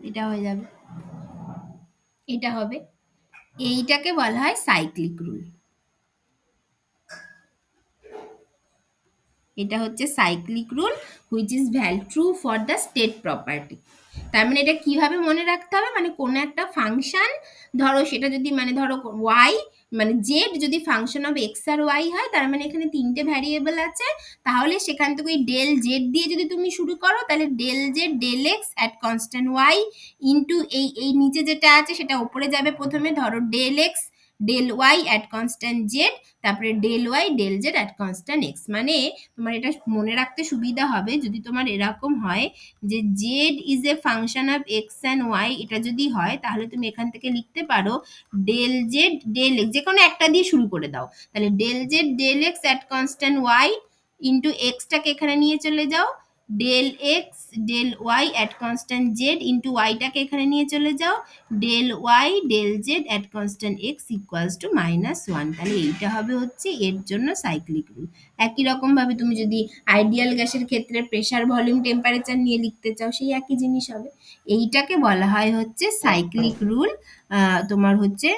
এটা হয়ে যাবে, এটা হবে। এইটাকে বলা হয় সাইক্লিক রুল। এটা হচ্ছে cyclic rule which is val true for the state property. তার মানে এটা কিভাবে মনে রাখতে হবে, মানে কোনো একটা ফাংশন, ধরো সেটা যদি মানে ধরো ওয়াই মানে জেড যদি ফাংশন অফ এক্স আর ওয়াই হয়, তার মানে এখানে তিনটে ভ্যারিয়েবল আছে, তাহলে সেখান থেকে ওই ডেল জেড দিয়ে যদি তুমি শুরু করো, তাহলে del Z del x at constant Y into এই নিচে যেটা আছে সেটা ওপরে যাবে প্রথমে, ধরো del x del Y at constant Z, তারপরে del Y del Z at constant X. মানে তোমার এটা মনে রাখতে সুবিধা হবে যদি তোমার এরকম হয় যে Z is a function of x and Y, এটা যদি হয় তাহলে তুমি এখান থেকে লিখতে পারো ডেল জেড ডেল এক্স, যে কোনো একটা দিয়ে শুরু করে দাও, তাহলে del Z del x at constant Y into এক্সটাকে এখানে নিয়ে চলে যাও, del x del Y at constant Z into ওয়াইটাকে এখানে নিয়ে চলে যাও, del Y del Z at constant X equals to -1। তাহলে এইটা হবে হচ্ছে এর জন্য সাইক্লিক রুল। একই রকম ভাবে তুমি যদি আইডিয়াল গ্যাসের ক্ষেত্রে প্রেসার ভলিউম টেম্পারেচার নিয়ে লিখতে চাও, সেই একই জিনিস হবে। এইটাকে বলা হয় হচ্ছে সাইক্লিক রুল, তোমার হচ্ছে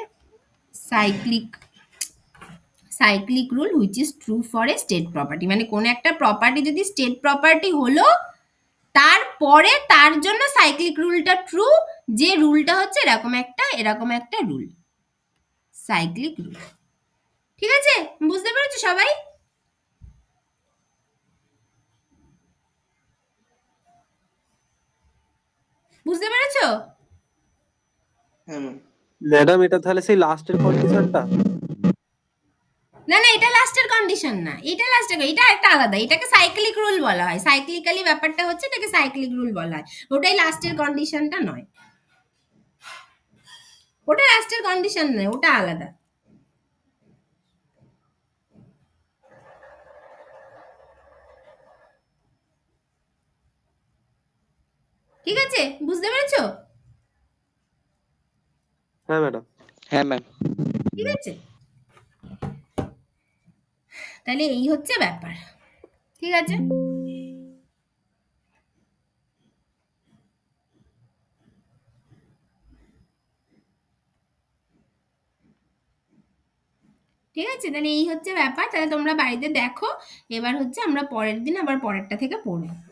cyclic rule which is true for a state property. মানে কোন একটা প্রপার্টি যদি স্টেট প্রপার্টি হলো, তারপরে তার জন্য সাইক্লিক রুলটা ট্রু, যে রুলটা হচ্ছে এরকম একটা রুল, সাইক্লিক রুল। ঠিক আছে, বুঝতে পেরেছো সবাই? বুঝতে পেরেছো? ম্যাডাম এটা তাহলে সেই লাস্টের কন্ডিশনটা? না না, এটা লাস্টের কন্ডিশন না, এটা একটা আলাদা, এটাকে সাইক্লিক রুল বলা হয়। সাইক্লিক্যালি ব্যাপারটা হচ্ছে, এটাকে সাইক্লিক রুল বলা হয়, ওটাই লাস্টের কন্ডিশনটা নয়, ওটা লাস্টের কন্ডিশন নয়, ওটা আলাদা। ঠিক আছে, বুঝতে পেরেছো? হ্যাঁ ম্যাডাম। হ্যাঁ ম্যাম। ঠিক আছে, তাহলে এই হচ্ছে ব্যাপার। ঠিক আছে, ঠিক আছে, তাহলে এই হচ্ছে ব্যাপার। তাহলে তোমরা বাড়িতে দেখো, এবার হচ্ছে আমরা পরের দিন আবার পরেরটা থেকে পড়বো।